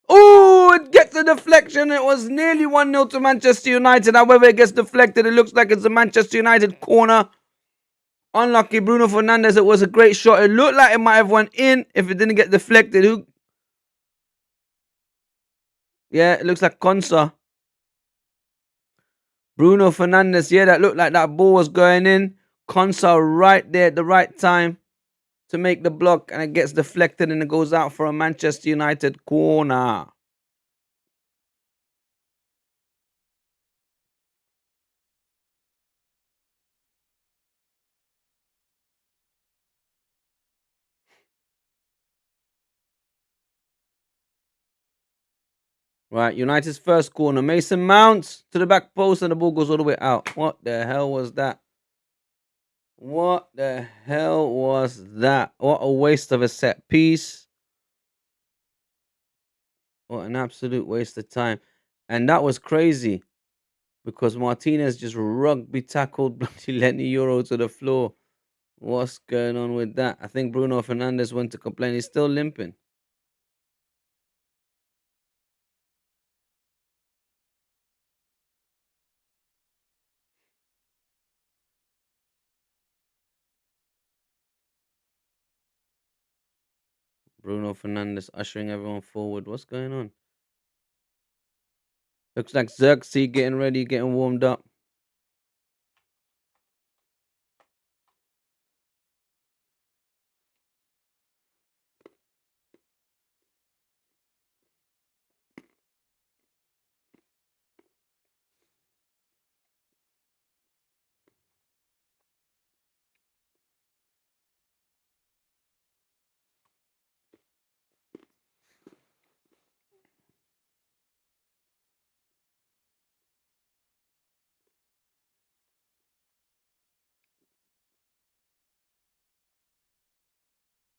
Oh, it gets a deflection. It was nearly 1-0 to Manchester United. However, it gets deflected. It looks like it's a Manchester United corner. Unlucky Bruno Fernandes. It was a great shot. It looked like it might have went in if it didn't get deflected. Yeah, it looks like Konsa. Bruno Fernandes. Yeah, that looked like that ball was going in. Konsa right there at the right time to make the block, and it gets deflected and it goes out for a Manchester United corner. Right, United's first corner. Mason Mount to the back post and the ball goes all the way out. What the hell was that? What the hell was that? What a waste of a set piece. What an absolute waste of time. And that was crazy because Martinez just rugby tackled bloody Lenny Euro to the floor. What's going on with that? I think Bruno Fernandes went to complain. He's still limping. Bruno Fernandes ushering everyone forward. What's going on? Looks like Xerxes getting ready, getting warmed up.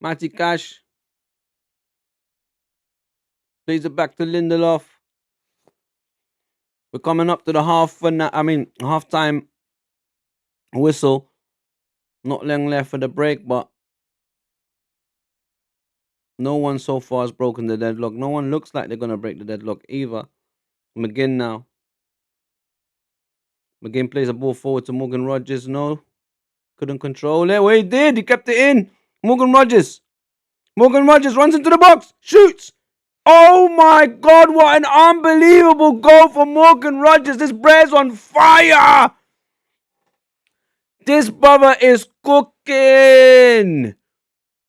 Matty Cash plays it back to Lindelof. We're coming up to the half-time whistle. Not long left for the break, but no one so far has broken the deadlock. No one looks like they're going to break the deadlock either. McGinn now. McGinn plays a ball forward to Morgan Rogers. No. Couldn't control it. Well, he did. He kept it in. Morgan Rogers. Morgan Rogers runs into the box. Shoots. Oh my God, what an unbelievable goal for Morgan Rogers. This Bear's on fire. This brother is cooking.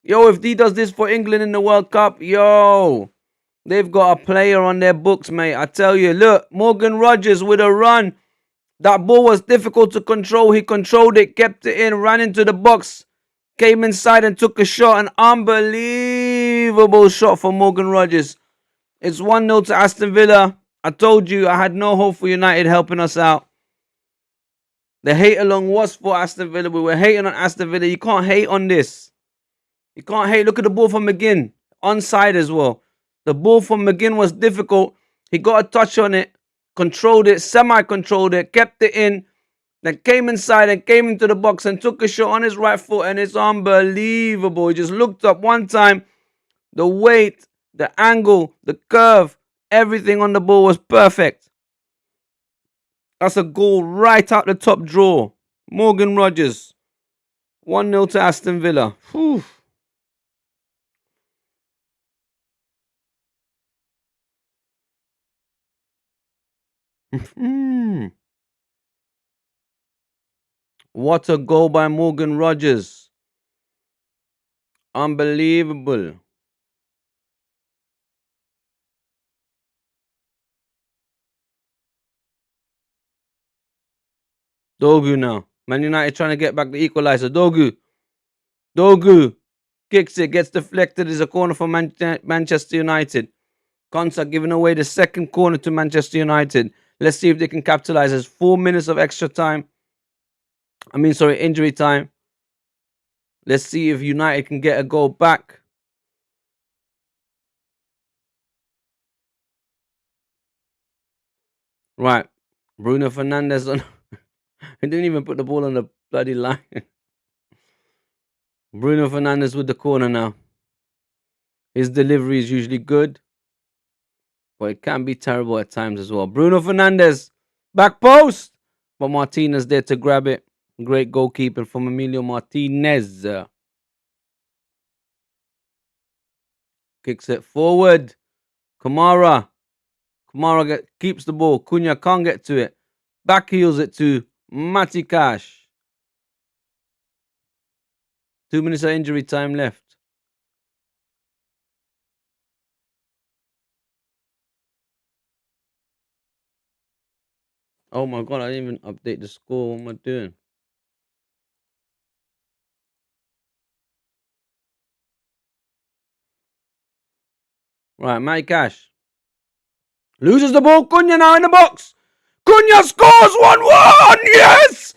Yo, if he does this for England in the World Cup, yo, they've got a player on their books, mate. I tell you, look, Morgan Rogers with a run. That ball was difficult to control. He controlled it, kept it in, ran into the box, came inside and took a shot. An unbelievable shot for Morgan Rogers. It's 1-0 to Aston Villa. I told you I had no hope for United helping us out. The hate along was for Aston Villa. We were hating on Aston Villa. You can't hate on this. You can't hate. Look at the ball from McGinn. Onside as well. The ball from McGinn was difficult. He got a touch on it. Controlled it. Semi-controlled it. Kept it in. Then came inside and came into the box and took a shot on his right foot. And it's unbelievable. He just looked up one time. The weight, the angle, the curve, everything on the ball was perfect. That's a goal right out the top drawer. Morgan Rogers. 1-0 to Aston Villa. Whew. What a goal by Morgan Rogers. Unbelievable. Dogu now. Man United trying to get back the equalizer. Dogu kicks it, gets deflected. Is a corner for Manchester United. Konsa giving away the second corner to Manchester United. Let's see if they can capitalize. There's 4 minutes of extra time. Injury time. Let's see if United can get a goal back. Right. Bruno Fernandes on. He didn't even put the ball on the bloody line. Bruno Fernandes with the corner now. His delivery is usually good, but it can be terrible at times as well. Bruno Fernandes, back post, but Martinez there to grab it. Great goalkeeping from Emilio Martinez. Kicks it forward. Kamara keeps the ball. Cunha can't get to it. Back heels it to Matty Cash. 2 minutes of injury time left. Oh my god, I didn't even update the score. What am I doing? Right, Matty Cash loses the ball. Cunha now in the box. Cunha scores 1-1. Yes!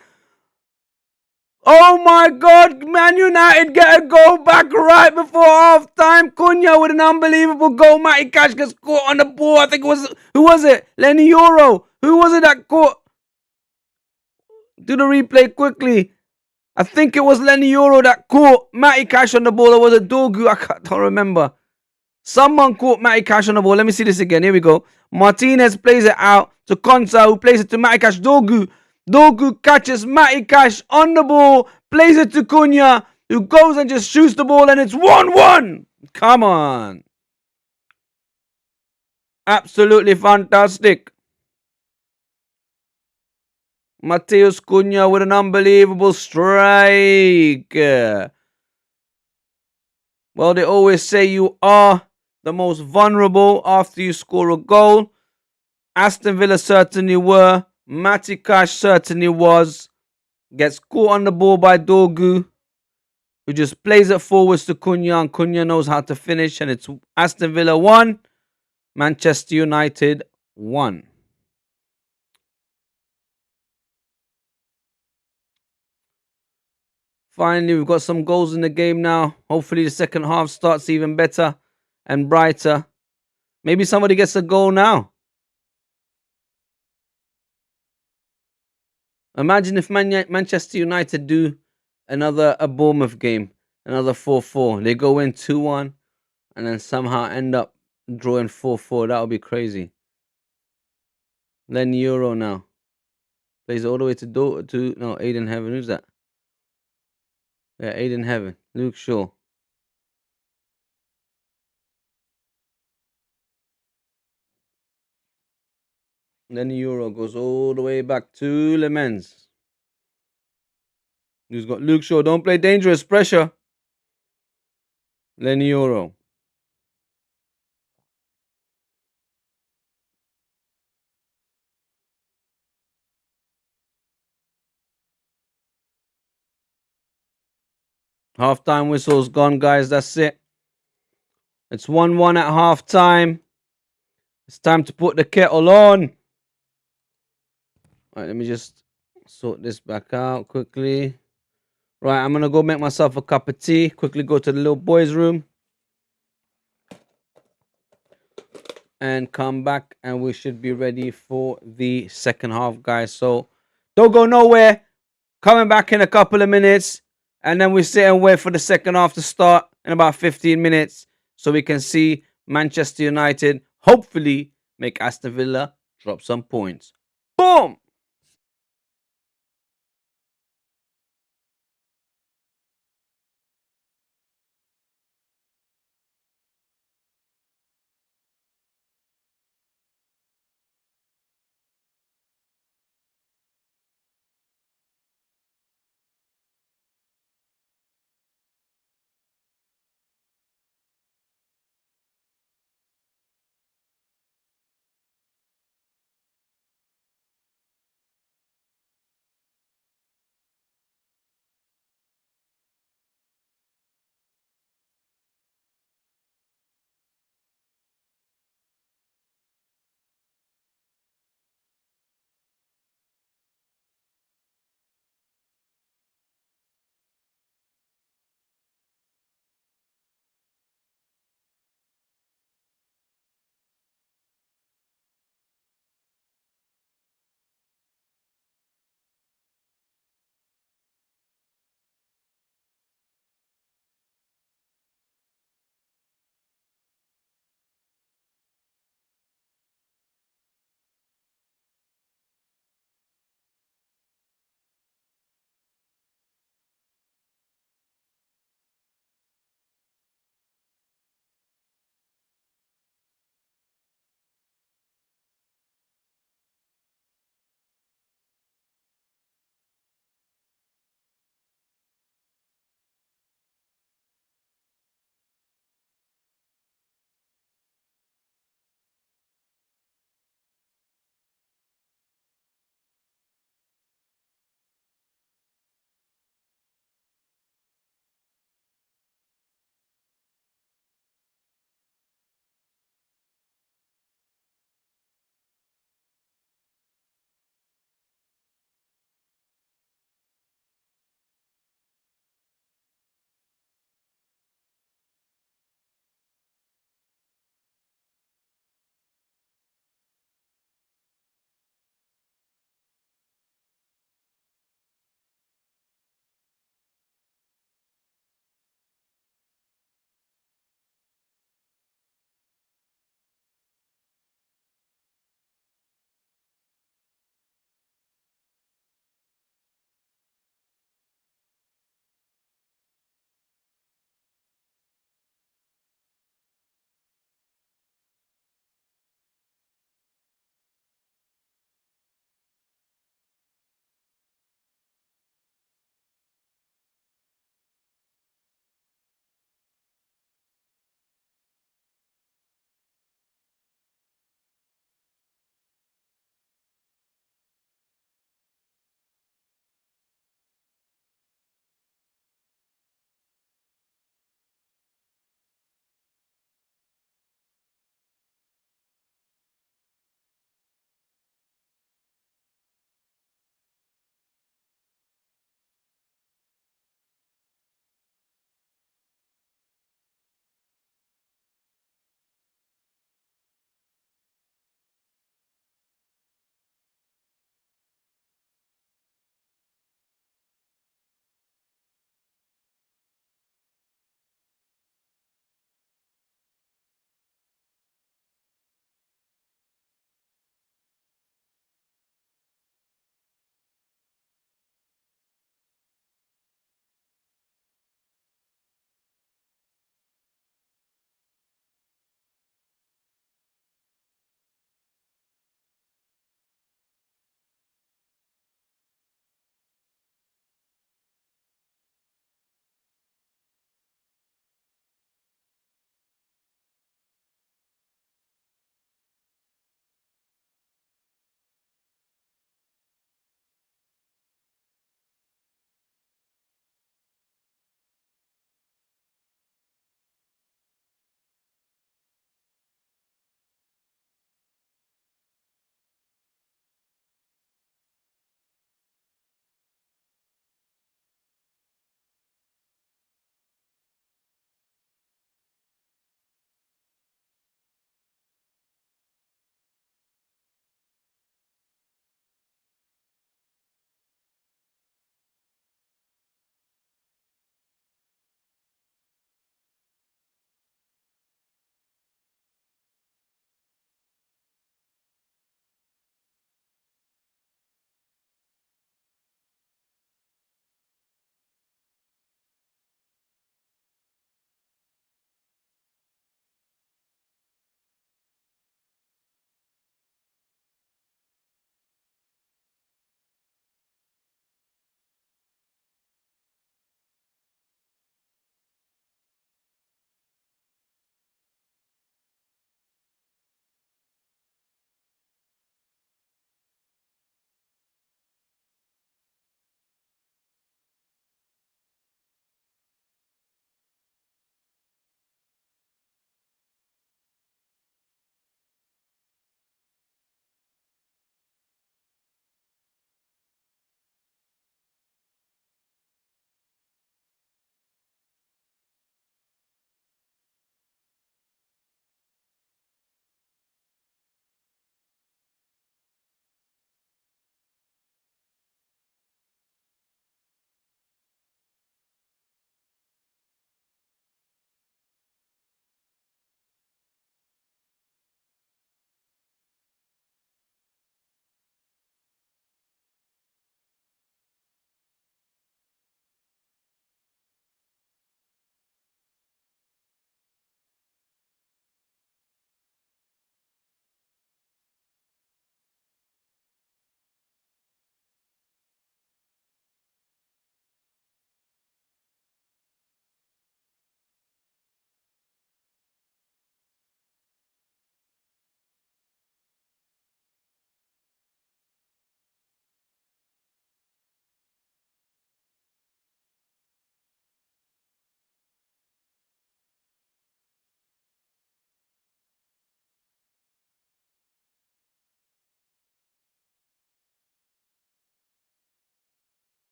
Oh my god, Man United get a goal back right before half time. Cunha with an unbelievable goal. Matty Cash gets caught on the ball. I think it was, who was it? Lenny Euro. Who was it that caught? Do the replay quickly. I think it was Lenny Euro that caught Matty Cash on the ball. Or was it Dogu? I don't remember. Someone caught Matty Cash on the ball. Let me see this again. Here we go. Martinez plays it out to Konsa, who plays it to Matty Cash. Dogu catches Matty Cash on the ball, plays it to Cunha, who goes and just shoots the ball, and it's 1-1. Come on. Absolutely fantastic. Mateus Cunha with an unbelievable strike. Well, they always say you are the most vulnerable after you score a goal. Aston Villa certainly were. Matty Cash certainly was. Gets caught on the ball by Dogu, who just plays it forwards to Cunha, and Cunha knows how to finish, and it's Aston Villa 1, Manchester United 1. Finally, we've got some goals in the game now. Hopefully the second half starts even better and brighter. Maybe somebody gets a goal now. Imagine if Manchester United do a Bournemouth game, another 4-4. They go in 2-1 and then somehow end up drawing 4-4. That would be crazy. Then Euro now. Plays all the way to Aiden Heaven. Who's that? Yeah, Aiden Heaven. Luke Shaw. Then Euro goes all the way back to Le Mans. Who's got Luke Shaw? Don't play dangerous. Pressure. Then Euro. Half-time whistle's gone, guys. That's it. It's 1-1 at half-time. It's time to put the kettle on. All right, let me just sort this back out quickly. Right, I'm going to go make myself a cup of tea. Quickly go to the little boys' room. And come back, and we should be ready for the second half, guys. So don't go nowhere. Coming back in a couple of minutes. And then we sit and wait for the second half to start in about 15 minutes. so we can see Manchester United hopefully make Aston Villa drop some points. Boom!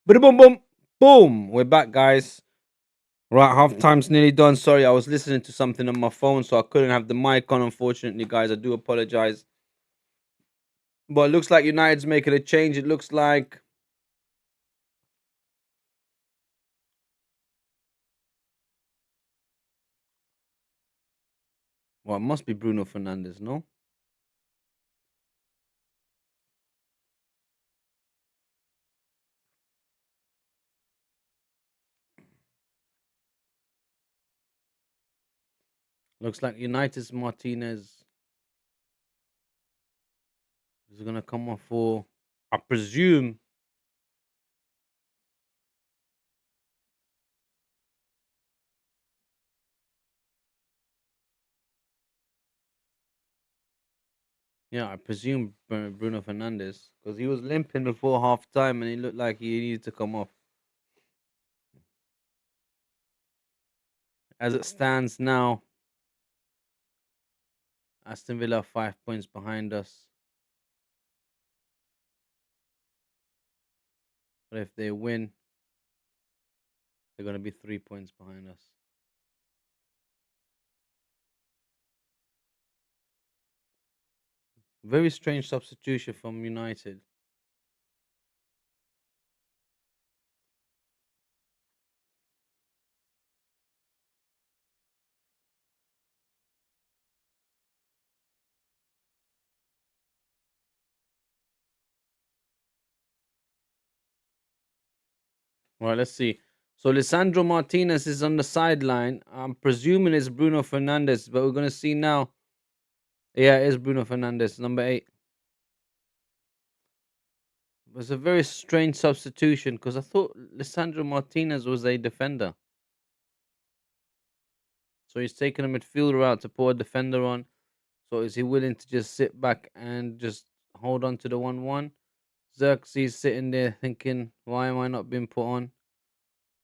Boom, boom, boom, boom. We're back, guys. Right, half time's nearly done. Sorry, I was listening to something on my phone, so I couldn't have the mic on. Unfortunately, guys, I do apologize. But it looks like United's making a change. It looks like well, it must be Bruno Fernandez, no? Looks like United's Martinez is gonna come off for, I presume. Yeah, I presume Bruno Fernandez because he was limping before half time and he looked like he needed to come off. As it stands now, Aston Villa are 5 points behind us. But if they win, they're going to be 3 points behind us. Very strange substitution from United. Right, let's see. So Lisandro Martinez is on the sideline. I'm presuming it's Bruno Fernandez, but we're going to see now. Yeah, it is Bruno Fernandez, number 8. It was a very strange substitution because I thought Lisandro Martinez was a defender. So he's taking a midfielder out to put a defender on. So is he willing to just sit back and just hold on to the 1-1? Xerxes sitting there thinking, why am I not being put on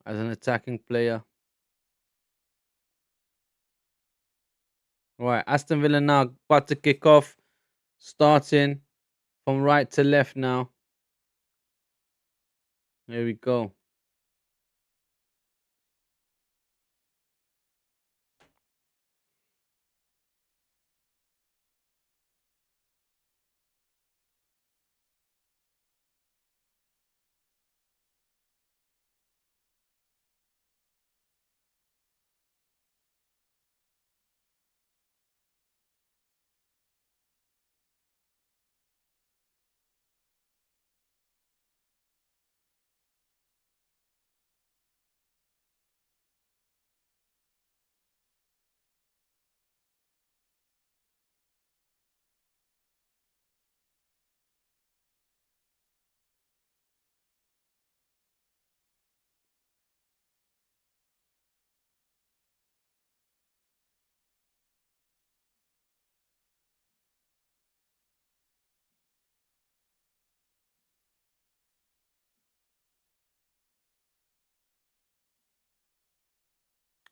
as an attacking player? Right, Aston Villa now about to kick off, starting from right to left now. Here we go.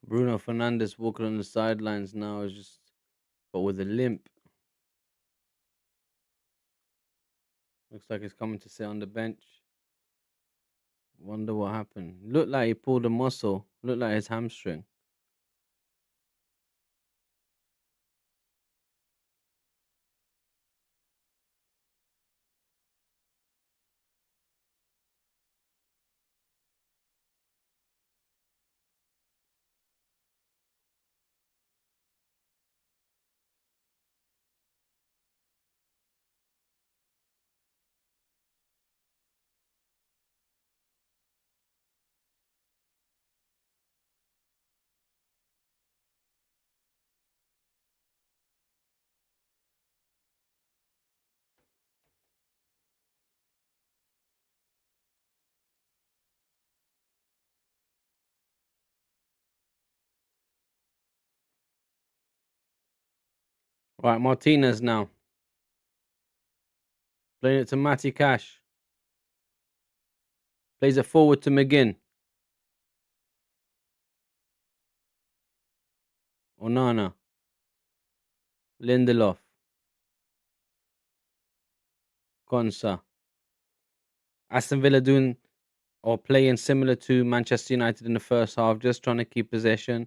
Bruno Fernandes walking on the sidelines now is just, but with a limp. Looks like he's coming to sit on the bench. Wonder what happened. Looked like he pulled a muscle. Looked like his hamstring. Right, Martinez now. Playing it to Matty Cash. Plays it forward to McGinn. Onana. Lindelof. Konsa. Aston Villa doing or playing similar to Manchester United in the first half, just trying to keep possession.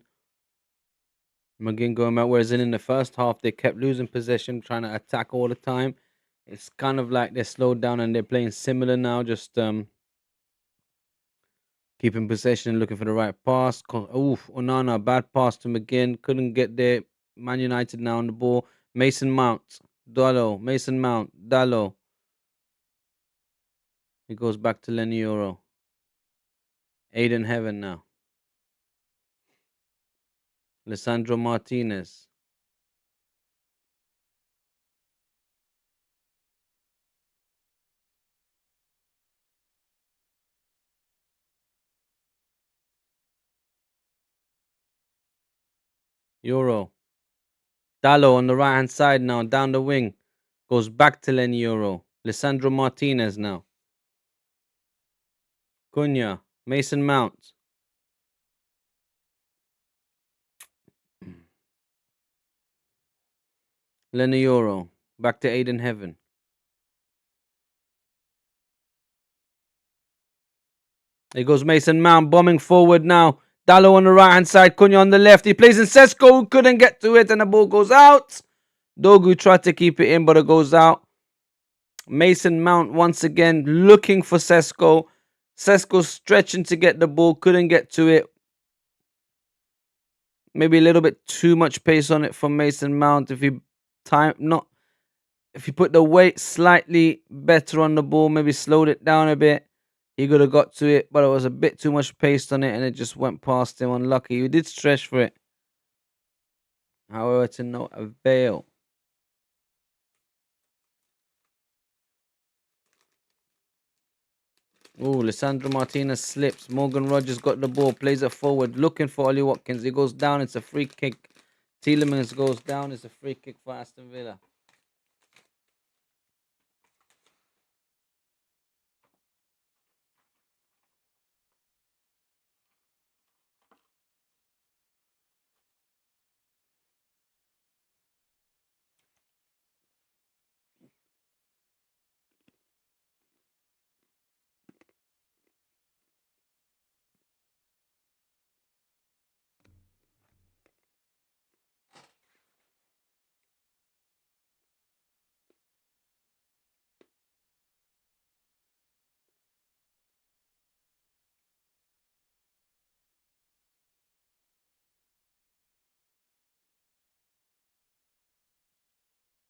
McGinn going out, whereas in the first half they kept losing possession, trying to attack all the time. It's kind of like they're slowed down and they're playing similar now, just keeping possession, looking for the right pass. Oof, Onana, bad pass to McGinn, couldn't get there. Man United now on the ball. Mason Mount, Dallo, Mason Mount, Dallo. He goes back to Lenny Euro. Aiden Heaven now. Lisandro Martinez. Euro. Dallo on the right hand side now, down the wing. Goes back to Lenny Euro. Lisandro Martinez now. Cunha. Mason Mount. Lenny Euro. Back to Aiden Heaven. There goes Mason Mount bombing forward now. Dallo on the right hand side. Cunha on the left. He plays in Sesko. Couldn't get to it and the ball goes out. Dogu tried to keep it in, but it goes out. Mason Mount once again looking for Sesko. Sesko stretching to get the ball. Couldn't get to it. Maybe a little bit too much pace on it for Mason Mount. If he put the weight slightly better on the ball, maybe slowed it down a bit, he could have got to it, but it was a bit too much pace on it and it just went past him. Unlucky. He did stretch for it. However, to no avail. Oh, Lisandro Martinez slips. Morgan Rogers got the ball, plays it forward, looking for Ollie Watkins. He goes down. It's a free kick. Tielemans goes down. It's a free kick for Aston Villa.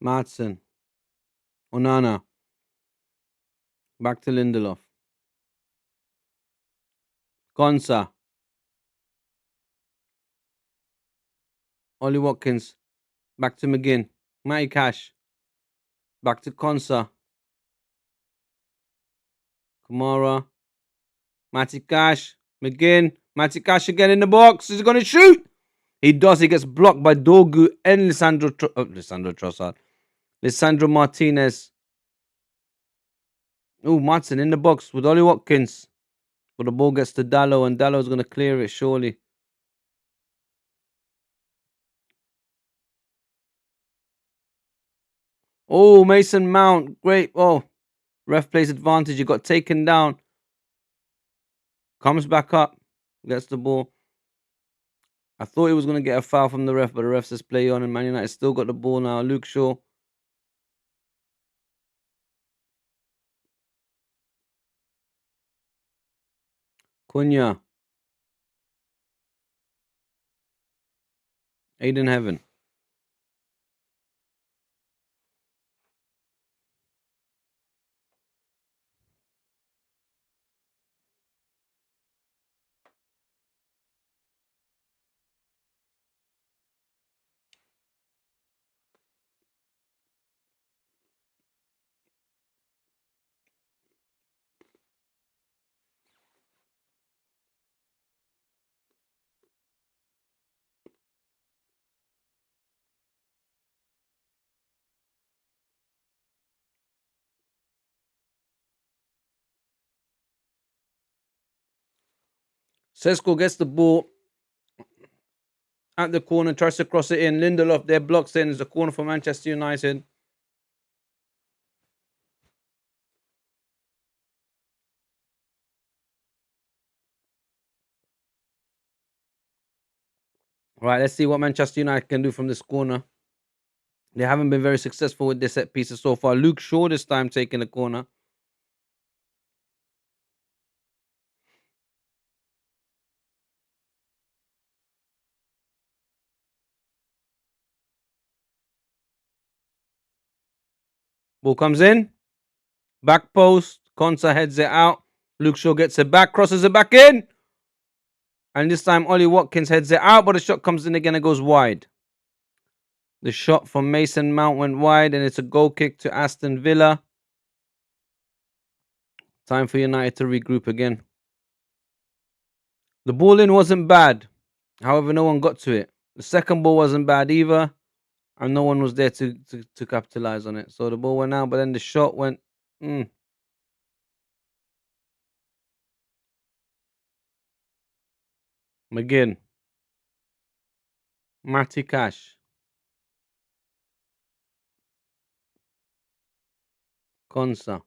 Madsen. Onana. Back to Lindelof. Konsa. Ollie Watkins. Back to McGinn. Matty Cash. Back to Konsa. Kamara. Matty Cash. McGinn. Matty Cash again in the box. He's going to shoot. He does. He gets blocked by Dogu and Lisandro Trossard. Lisandro Martinez. Oh, Martin in the box with Ollie Watkins. But the ball gets to Dallo, and Dallo's going to clear it, surely. Oh, Mason Mount. Great. Oh, ref plays advantage. He got taken down. Comes back up. Gets the ball. I thought he was going to get a foul from the ref, but the ref says play on, and Man United still got the ball now. Luke Shaw. Cunha. Aiden Heaven. Sesko gets the ball at the corner, tries to cross it in. Lindelof there blocks in. It's a corner for Manchester United. Right, let's see what Manchester United can do from this corner. They haven't been very successful with their set pieces so far. Luke Shaw this time taking the corner. Ball comes in. Back post. Konsa heads it out. Luke Shaw gets it back, crosses it back in. And this time Ollie Watkins heads it out, but the shot comes in again and goes wide. The shot from Mason Mount went wide, and it's a goal kick to Aston Villa. Time for United to regroup again. The ball in wasn't bad. However, no one got to it. The second ball wasn't bad either. And no one was there to capitalize on it. So the ball went out, but then the shot went... McGinn. Matty Cash. Konsa.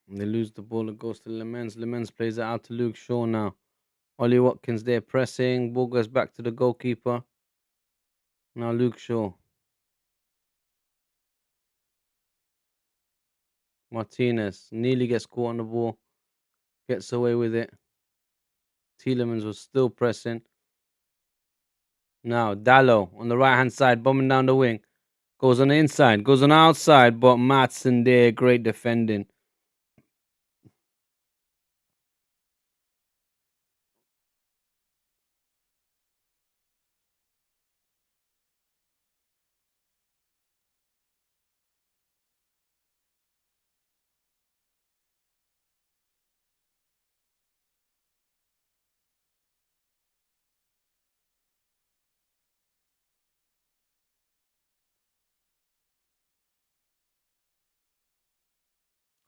They lose the ball. It goes to Lemens. Lemens plays it out to Luke Shaw now. Ollie Watkins there pressing. Ball goes back to the goalkeeper. Now Luke Shaw. Martinez nearly gets caught on the ball. Gets away with it. Tielemans was still pressing. Now Dallo on the right hand side, bombing down the wing. Goes on the inside, goes on the outside, but Matson there, great defending.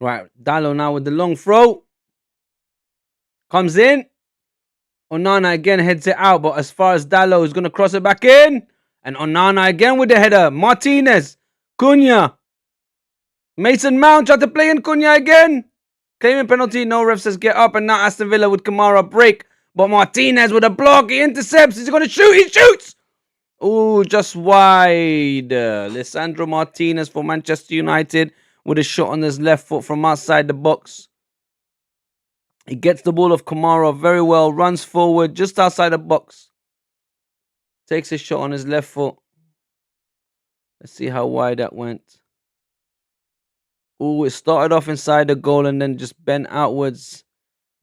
Right, Dallo now with the long throw. Comes in. Onana again heads it out, but as far as Dallo is going to cross it back in. And Onana again with the header. Martinez. Cunha. Mason Mount tried to play in Cunha again. Claiming penalty. No, ref says get up. And now Aston Villa with Kamara break. But Martinez with a block. He intercepts. He's going to shoot. He shoots. Oh, just wide. Lisandro Martinez for Manchester United with a shot on his left foot from outside the box. He gets the ball of Kamara very well, runs forward just outside the box. Takes a shot on his left foot. Let's see how wide that went. Oh, it started off inside the goal and then just bent outwards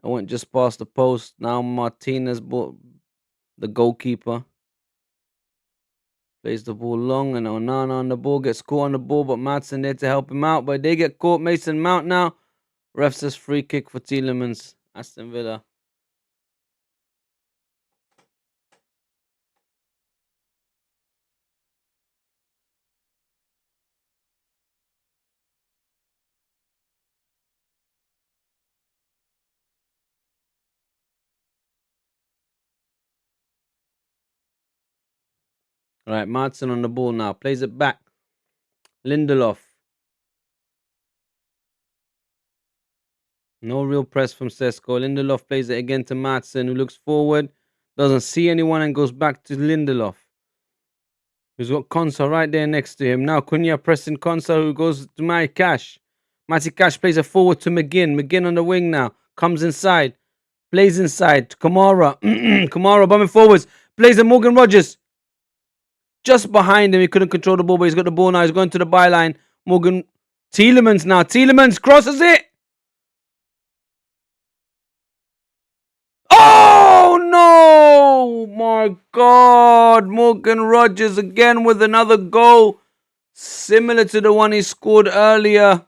and went just past the post. Now Martinez, the goalkeeper, plays the ball long, and Onana on the ball, gets caught on the ball, but Madsen there to help him out. But they get caught. Mason Mount now. Ref says free kick for Tielemans. Aston Villa. All right, Madsen on the ball now. Plays it back. Lindelof. No real press from Sesko. Lindelof plays it again to Madsen, who looks forward, doesn't see anyone, and goes back to Lindelof, who's got Konsa right there next to him. Now Cunha pressing Konsa, who goes to Matty Cash. Matty Cash plays it forward to McGinn. McGinn on the wing now. Comes inside. Plays inside. Kamara. Kamara bombing forwards. Plays to Morgan Rogers. Just behind him. He couldn't control the ball, but he's got the ball now. He's going to the byline. Morgan. Tielemans now. Tielemans crosses it. Oh no! My God. Morgan Rogers again with another goal. Similar to the one he scored earlier.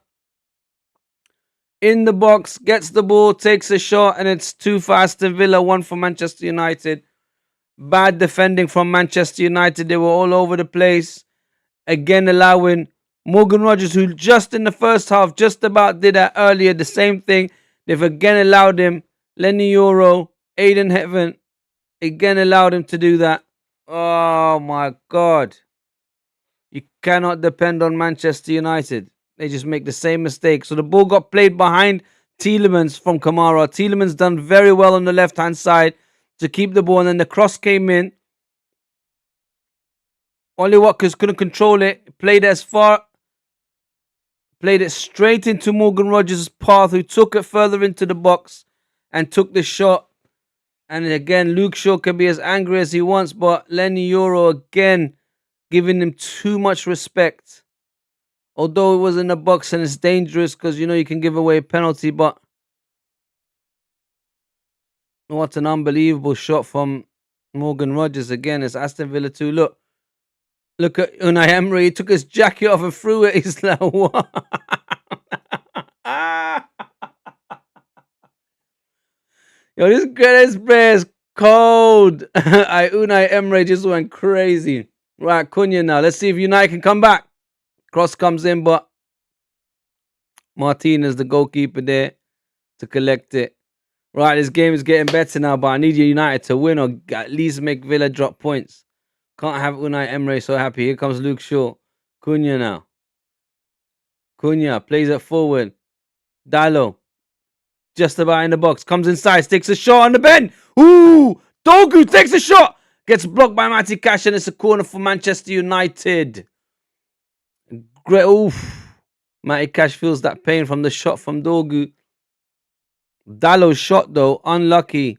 In the box. Gets the ball. Takes a shot. And it's 2 for Aston Villa. 1 for Manchester United. Bad defending from Manchester United. They were all over the place. Again allowing Morgan Rogers, who just in the first half just about did that earlier, the same thing. They've again allowed him. Lenny Euro, Aiden Heaven, again allowed him to do that. Oh my God. You cannot depend on Manchester United. They just make the same mistake. So the ball got played behind Tielemans from Kamara. Tielemans done very well on the left-hand side to keep the ball. And then the cross came in. Ollie Watkins couldn't control it. Played it straight into Morgan Rogers' path, who took it further into the box and took the shot. And again, Luke Shaw can be as angry as he wants, but Lenny Euro again giving him too much respect. Although it was in the box and it's dangerous because, you can give away a penalty, but what an unbelievable shot from Morgan Rogers again. It's Aston Villa 2. Look at Unai Emery. He took his jacket off and threw it. He's like, what? Yo, this player is cold. Unai Emery just went crazy. Right, Cunha now. Let's see if United can come back. Cross comes in, but Martinez, the goalkeeper there, to collect it. Right, this game is getting better now, but I need United to win or at least make Villa drop points. Can't have Unai Emery so happy. Here comes Luke Shaw. Cunha now. Cunha plays it forward. Dallo. Just about in the box. Comes inside. Takes a shot on the bend. Ooh! Dogu takes a shot. Gets blocked by Matty Cash and it's a corner for Manchester United. Great. Oof. Matty Cash feels that pain from the shot from Dogu. Dallo's shot though, unlucky.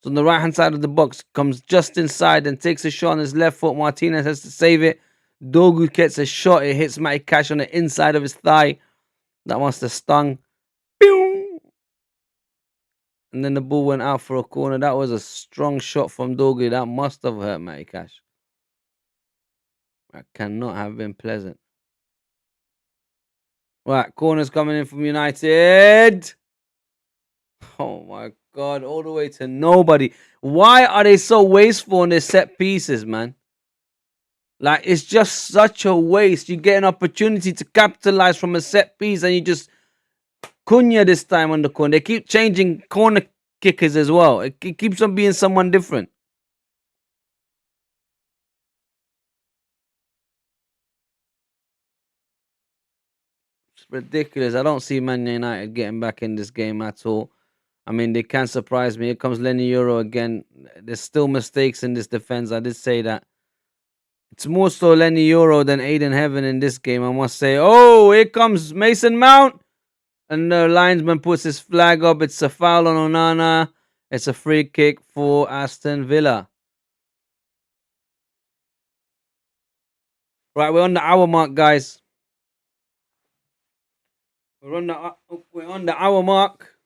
So on the right hand side of the box, comes just inside and takes a shot on his left foot. Martinez has to save it. Dogu gets a shot. It hits Matty Cash on the inside of his thigh. That must have stung. Pew! And then the ball went out for a corner. That was a strong shot from Dogu. That must have hurt Matty Cash. That cannot have been pleasant. Right, corner's coming in from United. Oh my God, all the way to nobody. Why are they so wasteful on their set pieces, man? Like, it's just such a waste. You get an opportunity to capitalize from a set piece and you just Cunha this time on the corner. They keep changing corner kickers as well. It keeps on being someone different. It's ridiculous. I don't see Man United getting back in this game at all. I mean, they can surprise me. Here comes Lenny Euro again. There's still mistakes in this defense. I did say that. It's more so Lenny Euro than Aiden Heaven in this game, I must say. Oh, here comes Mason Mount. And the linesman puts his flag up. It's a foul on Onana. It's a free kick for Aston Villa. Right, we're on the hour mark, guys. We're on the hour mark.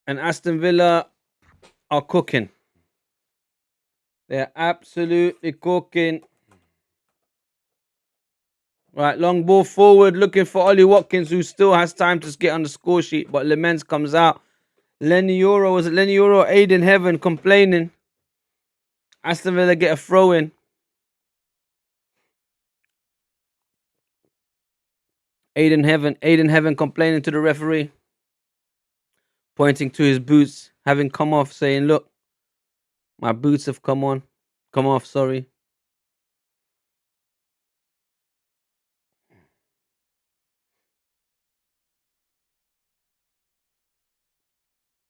And Aston Villa are cooking. They're absolutely cooking. Right, long ball forward, looking for Ollie Watkins, who still has time to get on the score sheet, but Lemens comes out. Lenny Euro, was it Lenny Euro? Aiden Heaven complaining. Aston Villa get a throw in. Aiden Heaven complaining to the referee, pointing to his boots having come off, saying, "Look, my boots have come off, sorry."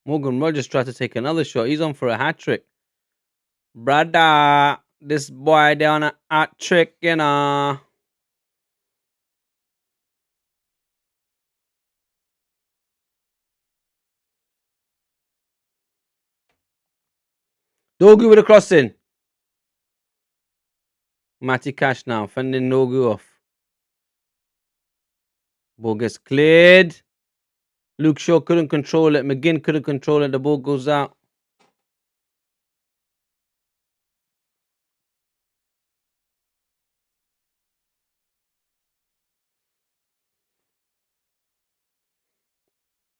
Morgan Rogers tried to take another shot. He's on for a hat trick. Brother, this boy down a hat trick, you know. Dogu with a crossing. Matty Cash now, fending Dogu off. Ball gets cleared. Luke Shaw couldn't control it. McGinn couldn't control it. The ball goes out.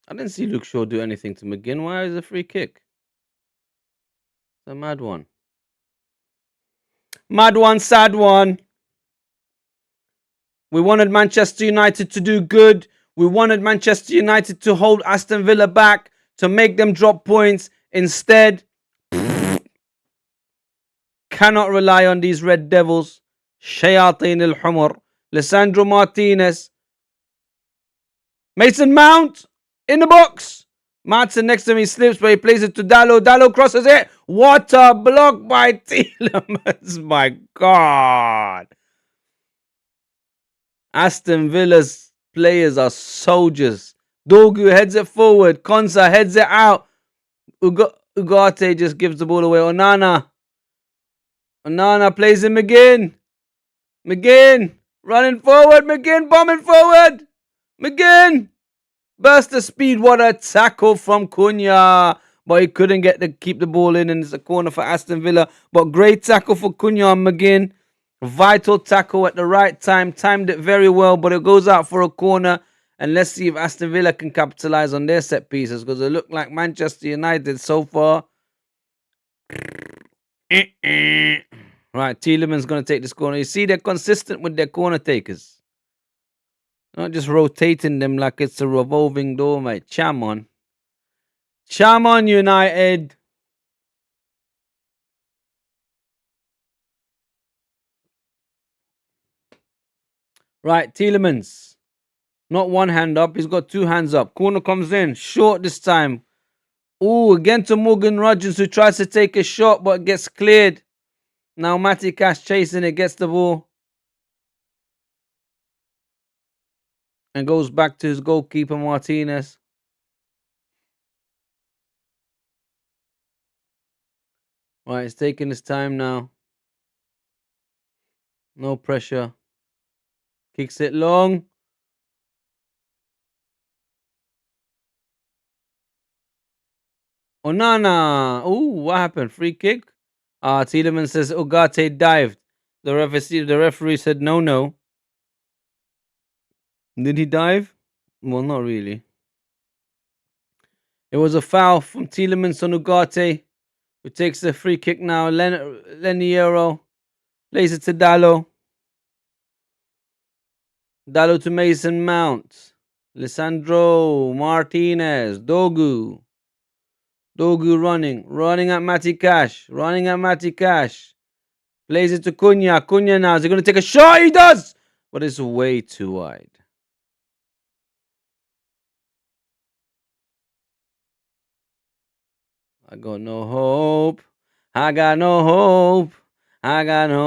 I didn't see Luke Shaw do anything to McGinn. Why is it a free kick? It's a mad one. Mad one, sad one. We wanted Manchester United to do good. We wanted Manchester United to hold Aston Villa back, to make them drop points. Instead, cannot rely on these Red Devils. Shayateen al-Humur. Lisandro Martinez. Mason Mount in the box. Martin next to me slips, but he plays it to Dallo. Dallo crosses it. What a block by Tielemans. My God. Aston Villa's players are soldiers. Dogu heads it forward. Konsa heads it out. Ugarte just gives the ball away. Onana plays him again. McGinn running forward. McGinn bombing forward. McGinn burst of speed. What a tackle from Cunha. But he couldn't keep the ball in, and it's a corner for Aston Villa. But great tackle for Cunha and McGinn. Vital tackle at the right time. Timed it very well, but it goes out for a corner. And let's see if Aston Villa can capitalize on their set pieces, because it looked like Manchester United so far. Right, Tielemans going to take this corner. You see, they're consistent with their corner takers. Not just rotating them like it's a revolving door, mate. Cham on. Cham on, United. Right, Tielemans. Not one hand up. He's got two hands up. Corner comes in. Short this time. Ooh, again to Morgan Rogers, who tries to take a shot but gets cleared. Now Matty Cash chasing it, gets the ball. And goes back to his goalkeeper, Martinez. Right, he's taking his time now. No pressure. Kicks it long. Onana. Ooh, what happened? Free kick? Tielemans says Ugarte dived. The referee said no. Did he dive? Well, not really. It was a foul from Tielemans on Ugarte, who takes the free kick now. Leniero plays it to Dallo. Dallo to Mason Mount. Lisandro Martinez. Dogu running at Matty Cash. Plays it to Cunha. Cunha now. Is he going to take a shot? He does! But it's way too wide. I got no hope. I got no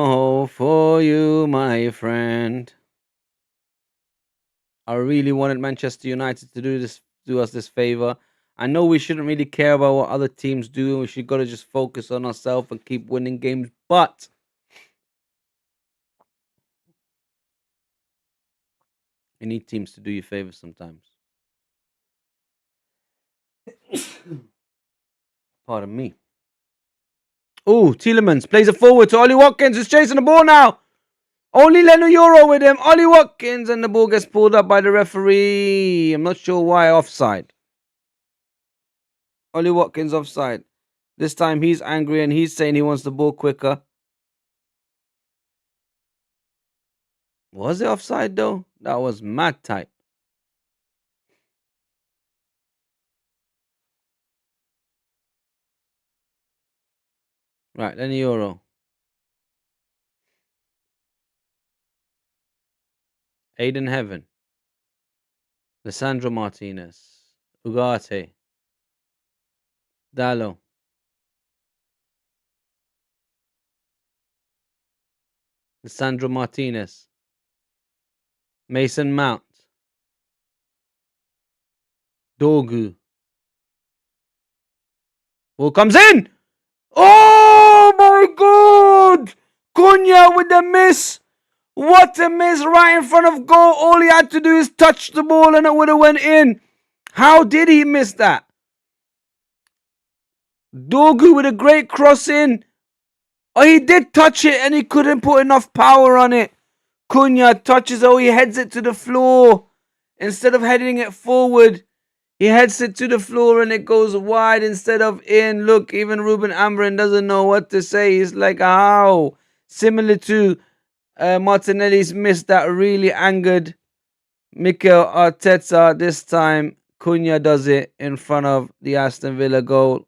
hope for you, my friend. I really wanted Manchester United to do us this favor. I know we shouldn't really care about what other teams do. We should gotta just focus on ourselves and keep winning games. But you need teams to do you favors sometimes. Pardon me. Oh, Tielemans plays it forward to Ollie Watkins, who's chasing the ball now. Only Leno Euro with him. Ollie Watkins, and the ball gets pulled up by the referee. I'm not sure why. Offside. Ollie Watkins offside. This time he's angry and he's saying he wants the ball quicker. Was it offside though? That was mad tight. Right, then Euro. Aiden Heaven. Lisandro Martinez. Ugarte. Dallo. Lisandro Martinez. Mason Mount. Dogu. Ball comes in! Oh my God! Cunha with the miss! What a miss right in front of goal. All he had to do is touch the ball and it would have went in. How did he miss that? Dogu with a great cross in. Oh, he did touch it and he couldn't put enough power on it. Cunha touches it. Oh, he heads it to the floor. Instead of heading it forward, he heads it to the floor and it goes wide instead of in. Look, even Ruben Amorim doesn't know what to say. He's like, how? Similar to Martinelli's miss that really angered Mikel Arteta. This time, Cunha does it in front of the Aston Villa goal.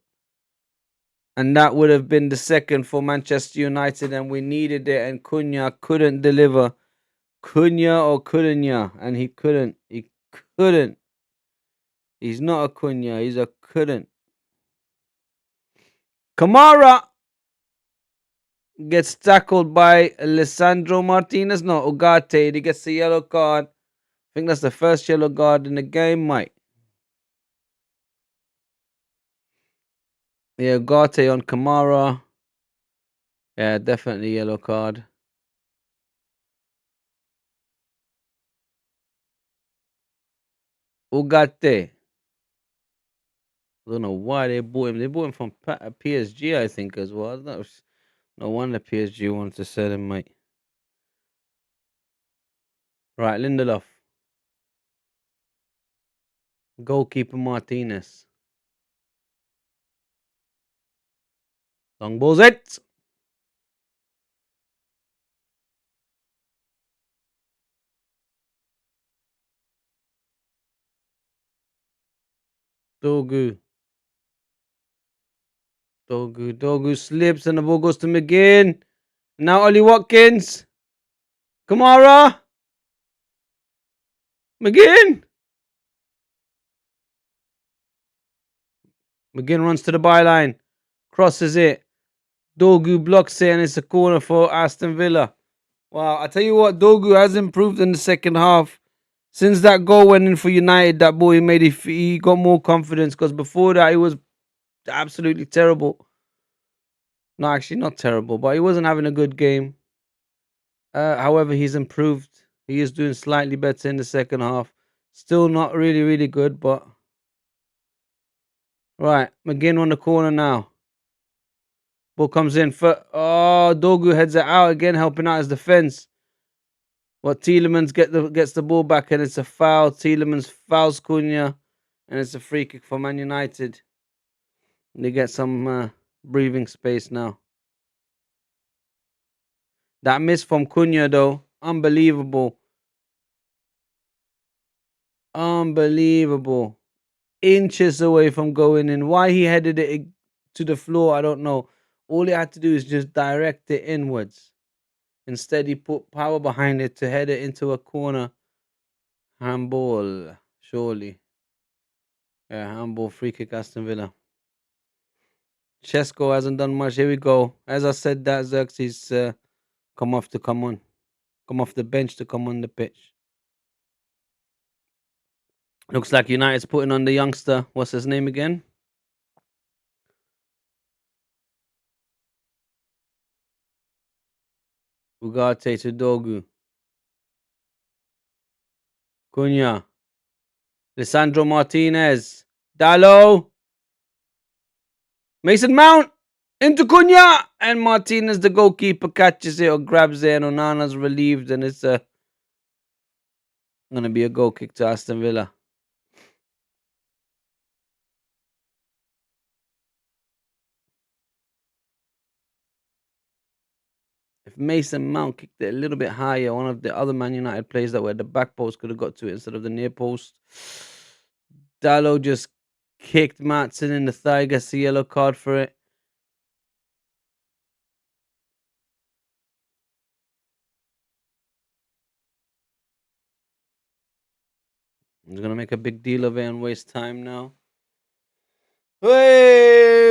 And that would have been the second for Manchester United, and we needed it, and Cunha couldn't deliver. Cunha or Cunha, and he couldn't. He couldn't. He's not a Cunha, he's a couldn't. Kamara gets tackled by Alessandro Martinez. No, Ugarte. He gets the yellow card. I think that's the first yellow card in the game, Mike. Yeah, Ugarte on Kamara. Yeah, definitely yellow card. Ugarte. I don't know why they bought him. They bought him from PSG, I think, as well. No wonder PSG wanted to sell him, mate. Right, Lindelof. Goalkeeper Martinez. Long balls it. Dogu. Dogu slips and the ball goes to McGinn. Now Ollie Watkins. Kamara. McGinn. McGinn runs to the byline. Crosses it. Dogu blocks it and it's a corner for Aston Villa. Wow, I tell you what, Dogu has improved in the second half. Since that goal went in for United, that boy made it. He got more confidence because before that he was absolutely terrible. No, actually not terrible, but he wasn't having a good game. However, he's improved. He is doing slightly better in the second half. Still not really, really good, but right. McGinn on the corner now. Ball comes in for Dogu heads it out again, helping out his defense. But Tielemans gets the ball back and it's a foul. Tielemans fouls Cunha and it's a free kick for Man United. They get some breathing space now. That miss from Cunha though, unbelievable. Unbelievable. Inches away from going in. Why he headed it to the floor, I don't know. All he had to do is just direct it inwards. Instead, he put power behind it to head it into a corner. Handball, surely. Yeah, handball, free kick, Aston Villa. Chesko hasn't done much. Here we go. As I said, that Xerxes come off the bench to come on the pitch. Looks like United's putting on the youngster. What's his name again? Ugarte to Dogu. Cunha. Lisandro Martinez. Dallo. Mason Mount. Into Cunha. And Martinez, the goalkeeper, catches it or grabs it. And Onana's relieved. And it's going to be a goal kick to Aston Villa. If Mason Mount kicked it a little bit higher, one of the other Man United players that were at the back post could have got to it instead of the near post. Dallo just kicked Matson in the thigh, gets the yellow card for it. He's going to make a big deal of it and waste time now. Hey!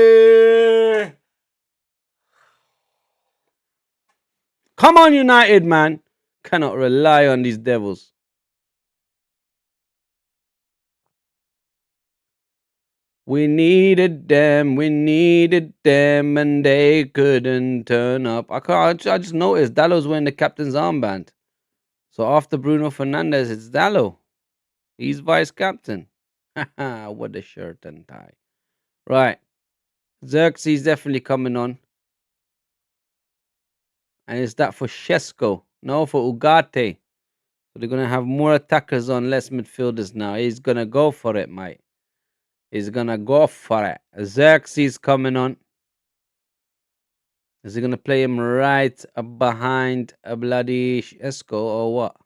Come on, United, man. Cannot rely on these devils. We needed them, and they couldn't turn up. I just noticed Dallo's wearing the captain's armband. So after Bruno Fernandes, it's Dallo. He's vice captain. What a shirt and tie. Right. Xerxes definitely coming on. And is that for Shesko? No, for Ugarte. So they're going to have more attackers on, less midfielders now. He's going to go for it, mate. He's going to go for it. Xerxes coming on. Is he going to play him right behind a bloody Shesko or what?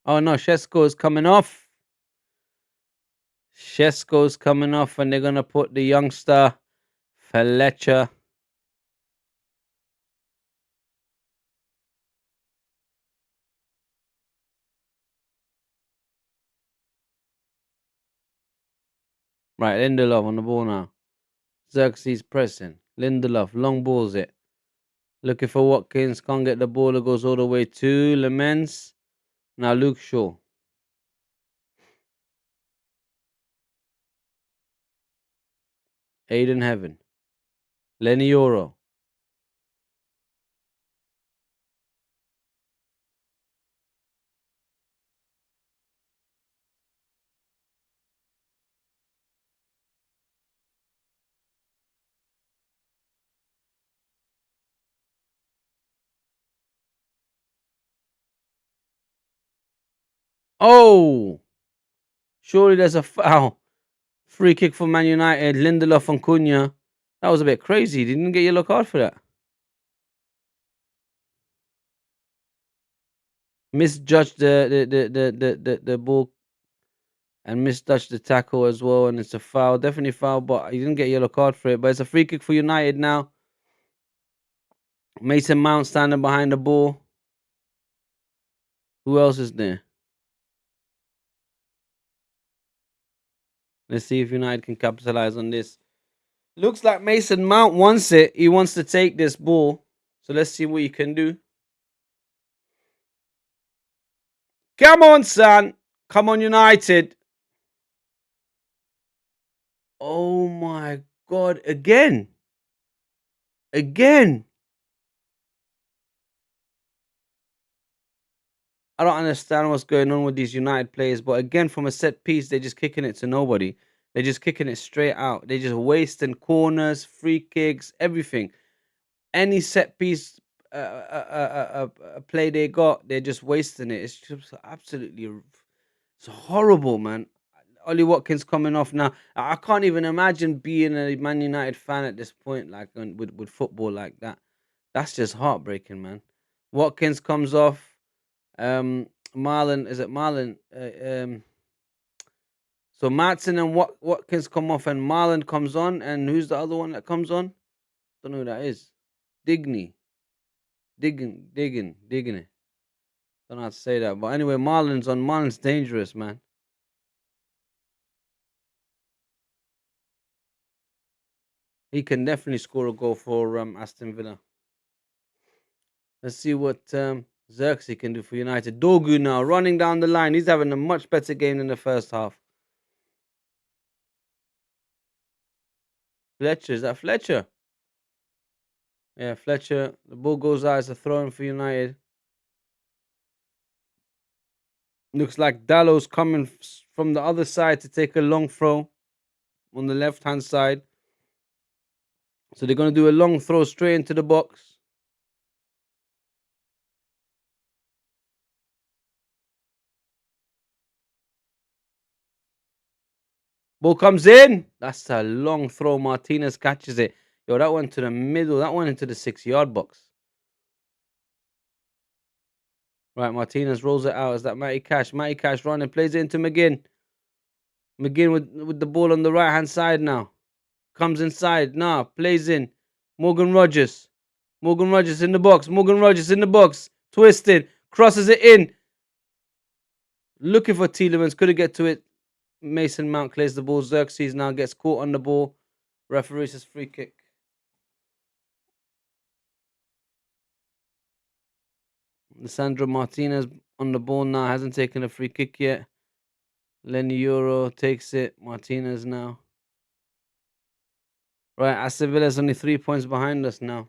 Oh, no. Shesko is coming off. Shesko's coming off, and they're gonna put the youngster Fletcher. Right, Lindelof on the ball now. Xerxes pressing. Lindelof, long balls it. Looking for Watkins, can't get the ball. It goes all the way to Lemens. Now Luke Shaw. Aiden Heaven. Lenny Euro. Oh! Surely there's a foul. Free kick for Man United. Lindelof and Cunha. That was a bit crazy. Didn't get yellow card for that. Misjudged the ball and misjudged the tackle as well, and it's a foul. Definitely foul, but he didn't get yellow card for it. But it's a free kick for United now. Mason Mount standing behind the ball. Who else is there? Let's see if United can capitalize on this. Looks like Mason Mount wants it. He wants to take this ball. So let's see what he can do. Come on, son. Come on, United. Oh my God. Again. Again. I don't understand what's going on with these United players. But again, from a set piece, they're just kicking it to nobody. They're just kicking it straight out. They're just wasting corners, free kicks, everything. Any set piece play they got, they're just wasting it. It's just absolutely, it's horrible, man. Ollie Watkins coming off now. I can't even imagine being a Man United fan at this point, like with football like that. That's just heartbreaking, man. Watkins comes off. Marlon, is it Marlon? So Matson and Watkins come off, and Marlon comes on. And who's the other one that comes on? Don't know who that is. Digney. Digging. Don't know how to say that. But anyway, Marlon's on. Marlon's dangerous, man. He can definitely score a goal for Aston Villa. Let's see what Xerxes can do for United. Dogu now running down the line. He's having a much better game than the first half. Fletcher, is that Fletcher? Yeah, Fletcher. The ball goes out as a throw in for United. Looks like Dallow's coming from the other side to take a long throw on the left-hand side. So they're going to do a long throw straight into the box. Ball comes in. That's a long throw. Martinez catches it. Yo, that went to the middle. That went into the 6-yard box. Right, Martinez rolls it out. Is that Matty Cash? Matty Cash running, plays it into McGinn. McGinn with the ball on the right-hand side now. Comes inside. Nah, plays in. Morgan Rogers. Morgan Rogers in the box. Morgan Rogers in the box. Twisted. Crosses it in. Looking for Tielemans. Couldn't get to it. Mason Mount clears the ball. Xerxes now gets caught on the ball. Referee says free kick. Lisandro Martinez on the ball now. Hasn't taken a free kick yet. Lenny Euro takes it. Martinez now. Right, Aston Villa's only 3 points behind us now.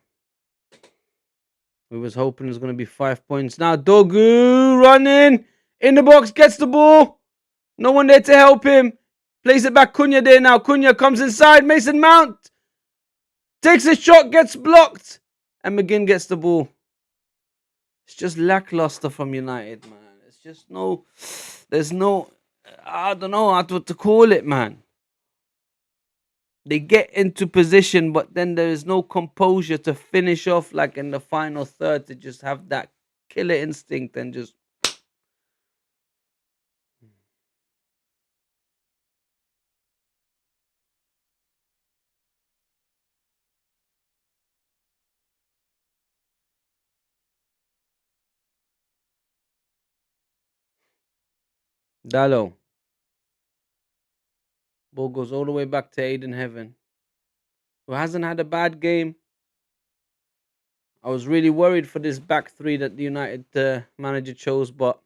We was hoping it was going to be 5 points. Now Dogu running in the box, gets the ball. No one there to help him. Plays it back. Cunha there now. Cunha comes inside. Mason Mount takes a shot, gets blocked. And McGinn gets the ball. It's just lackluster from United, man. It's just there's no, I don't know how to call it, man. They get into position, but then there is no composure to finish off like in the final third, to just have that killer instinct and just. Dallo. Ball goes all the way back to Aiden Heaven, who hasn't had a bad game. I was really worried for this back three that the United manager chose, but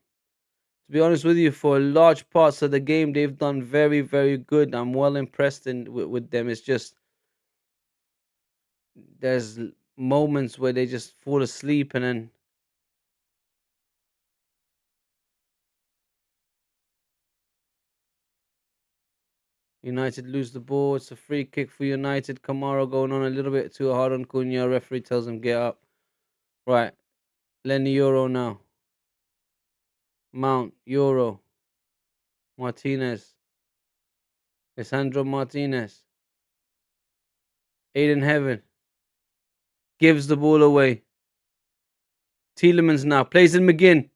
to be honest with you, for large parts of the game, they've done very, very good. I'm well impressed with them. It's just there's moments where they just fall asleep and then United lose the ball. It's a free kick for United. Kamara going on a little bit too hard on Cunha. Referee tells him get up. Right, Lenny Euro now. Mount Euro. Martinez. Alessandro Martinez. Aiden Heaven gives the ball away. Tielemans now plays in McGinn.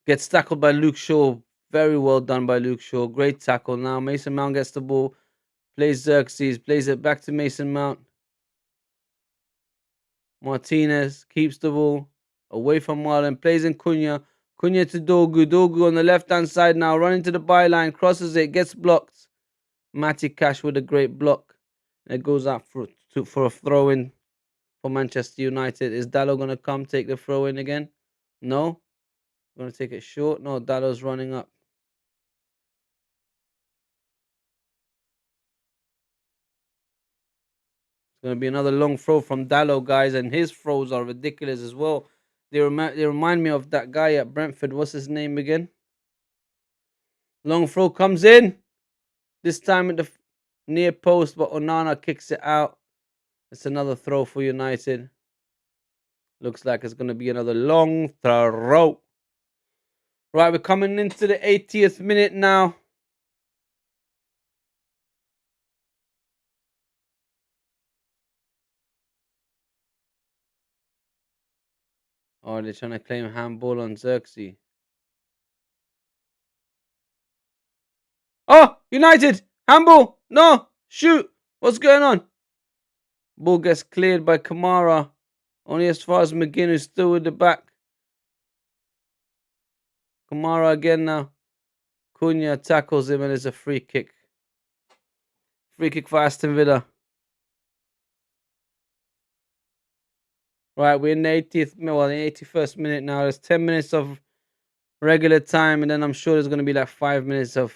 Gets tackled by Luke Shaw. Very well done by Luke Shaw. Great tackle now. Mason Mount gets the ball. Plays Xerxes. Plays it back to Mason Mount. Martinez keeps the ball away from Marlon. Plays in Cunha. Cunha to Dogu. Dogu on the left-hand side now. Running to the byline. Crosses it. Gets blocked. Matty Cash with a great block. And it goes out for a throw-in for Manchester United. Is Dallo going to come take the throw-in again? No. Going to take it short. No, Dallo's running up. It's going to be another long throw from Dallo, guys, and his throws are ridiculous as well. They remind me of that guy at Brentford. What's his name again? Long throw comes in. This time at the near post, but Onana kicks it out. It's another throw for United. Looks like it's going to be another long throw. Right, we're coming into the 80th minute now. Oh, they're trying to claim handball on Xerxes. Oh, United! Handball! No! Shoot! What's going on? Ball gets cleared by Kamara. Only as far as McGinn, who's still with the back. Kamara again now. Cunha tackles him and it's a free kick. Free kick for Aston Villa. Right, we're in the 81st minute now. There's 10 minutes of regular time, and then I'm sure there's going to be like 5 minutes of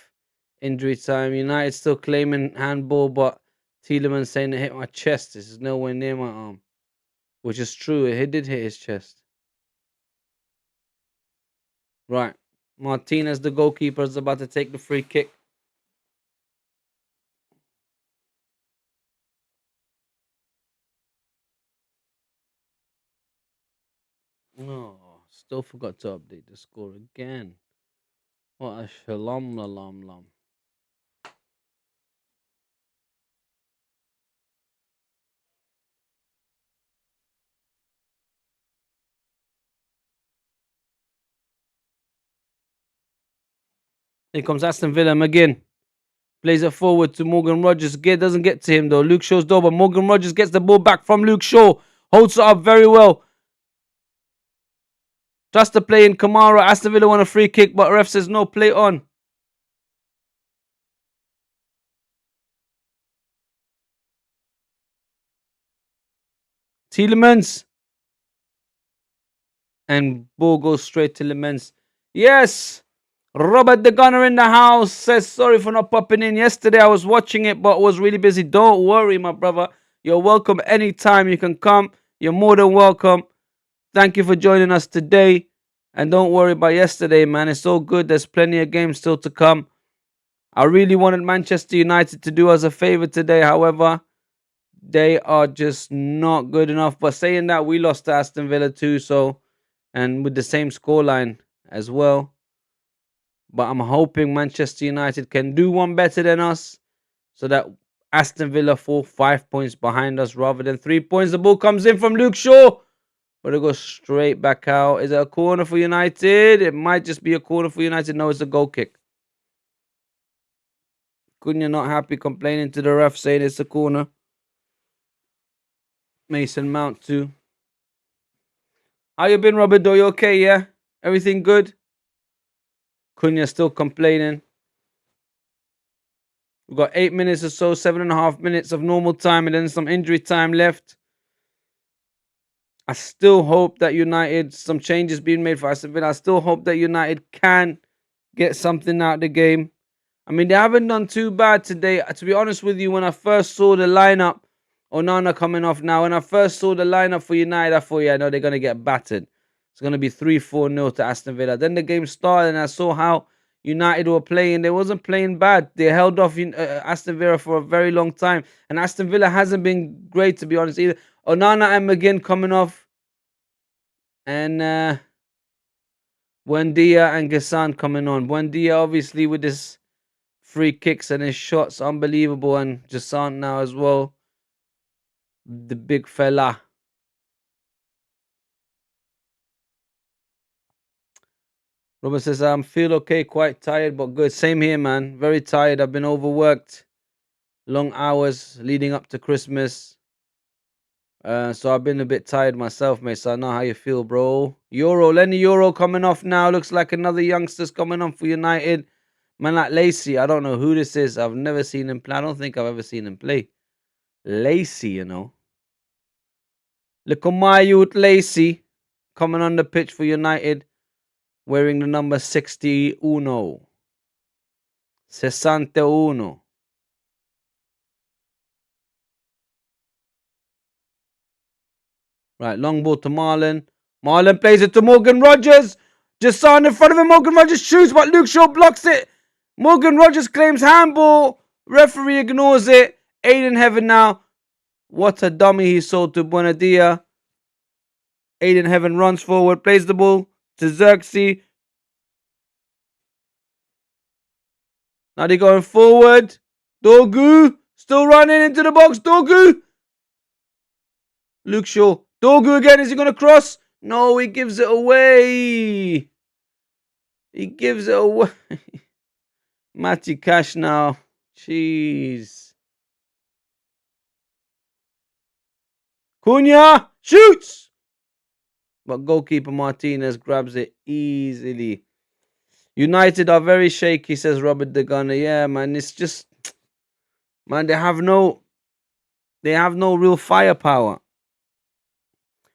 injury time. United still claiming handball, but Tielemans saying it hit my chest. This is nowhere near my arm, which is true. It did hit his chest. Right, Martinez, the goalkeeper, is about to take the free kick. Oh, still forgot to update the score again. What a shalom lam lam. Here comes Aston Villa again. Plays it forward to Morgan Rogers. Doesn't get to him though. Luke Shaw's door, but Morgan Rogers gets the ball back from Luke Shaw. Holds it up very well. Just to play in Kamara. Aston Villa want a free kick, but ref says no, play on. Tielemans. And ball goes straight to Lemens. Yes! Robert the Gunner in the house says sorry for not popping in yesterday. I was watching it, but was really busy. Don't worry, my brother. You're welcome anytime. You can come. You're more than welcome. Thank you for joining us today. And don't worry about yesterday, man. It's all good. There's plenty of games still to come. I really wanted Manchester United to do us a favor today. However, they are just not good enough. But saying that, we lost to Aston Villa too, and with the same scoreline as well. But I'm hoping Manchester United can do one better than us so that Aston Villa fall 5 points behind us rather than 3 points. The ball comes in from Luke Shaw, but it goes straight back out. Is it a corner for United? It might just be a corner for United. No, it's a goal kick. Cunha not happy, complaining to the ref, saying it's a corner. Mason Mount too. How you been, Robert? Are you okay, yeah? Everything good? Cunha still complaining. We've got 8 minutes or so, 7.5 minutes of normal time, and then some injury time left. I still hope that United, some changes being made for Aston Villa. I still hope that United can get something out of the game. I mean, they haven't done too bad today. To be honest with you, when I first saw the lineup, Onana coming off now, when I first saw the lineup for United, I thought, yeah, no, they're going to get battered. It's going to be 3-4-0 to Aston Villa. Then the game started and I saw how United were playing. They wasn't playing bad. They held off Aston Villa for a very long time. And Aston Villa hasn't been great, to be honest, either. Onana and McGinn coming off. And Buendia and Gassan coming on. Buendia, obviously, with his free kicks and his shots, unbelievable. And Gassan now as well. The big fella. Robert says, I feel okay, quite tired, but good. Same here, man. Very tired. I've been overworked. Long hours leading up to Christmas. So I've been a bit tired myself, mate. So I know how you feel, bro. Lenny Euro coming off now. Looks like another youngster's coming on for United. Man like Lacey. I don't know who this is. I've never seen him play. I don't think I've ever seen him play. Lacey, you know. Look at my youth, Lacey. Coming on the pitch for United. Wearing the number 61. 61. Right, long ball to Marlon. Marlon plays it to Morgan Rogers. Just on in front of him. Morgan Rogers shoots, but Luke Shaw blocks it. Morgan Rogers claims handball. Referee ignores it. Aiden Heaven now. What a dummy he sold to Buenadia. Aiden Heaven runs forward, plays the ball to Xerxes. Now they're going forward. Dogu still running into the box. Dogu. Luke Shaw. Dogu again. Is he going to cross? No, he gives it away. He gives it away. Matty Cash now. Jeez. Cunha shoots. But goalkeeper Martinez grabs it easily. United are very shaky, says Robert the Gunner. Yeah, man, it's just, man, they have no real firepower.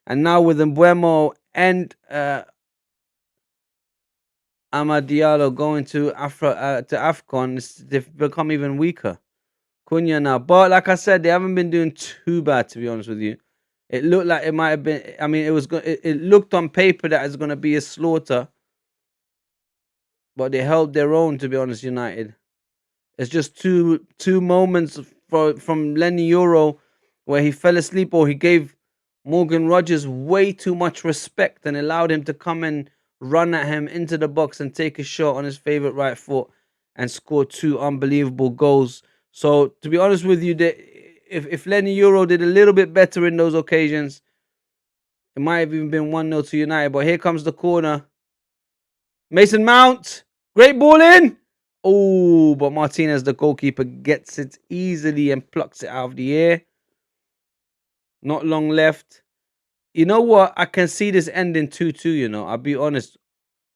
And now with Mbuemo and Amad Diallo going to AFCON, they've become even weaker. Cunha now. But like I said, they haven't been doing too bad, to be honest with you. It looked like it might have been, I mean, it looked on paper that it's going to be a slaughter. But they held their own, to be honest, United. It's just two moments from Lenny Euro where he fell asleep, or he gave Morgan Rogers way too much respect and allowed him to come and run at him into the box and take a shot on his favorite right foot and score 2 unbelievable goals. So to be honest with you, if Lenny Euro did a little bit better in those occasions, it might have even been 1-0 to United. But here comes the corner. Mason Mount, great ball in. Oh, but Martinez, the goalkeeper, gets it easily and plucks it out of the air. Not long left. You know what? I can see this ending 2-2, you know. I'll be honest.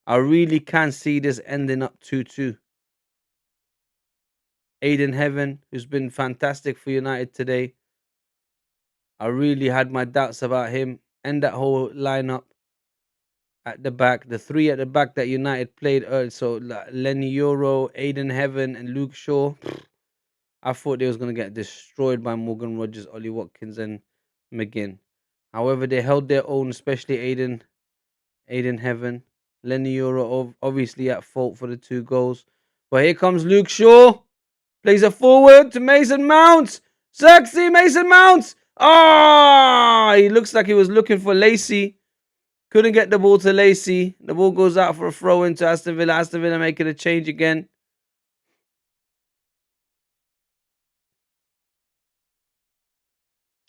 I really can see this ending up 2-2. Aiden Heaven, who's been fantastic for United today. I really had my doubts about him and that whole lineup at the back. The 3 at the back that United played early. So Lenny Euro, Aiden Heaven, and Luke Shaw. I thought they was going to get destroyed by Morgan Rogers, Ollie Watkins, and McGinn. However, they held their own, especially Aiden Heaven. Lenny Euro obviously at fault for the 2 goals. But here comes Luke Shaw. Plays it forward to Mason Mount. Sexy Mason Mount. Ah, he looks like he was looking for Lacey. Couldn't get the ball to Lacey. The ball goes out for a throw into Aston Villa. Aston Villa making a change again.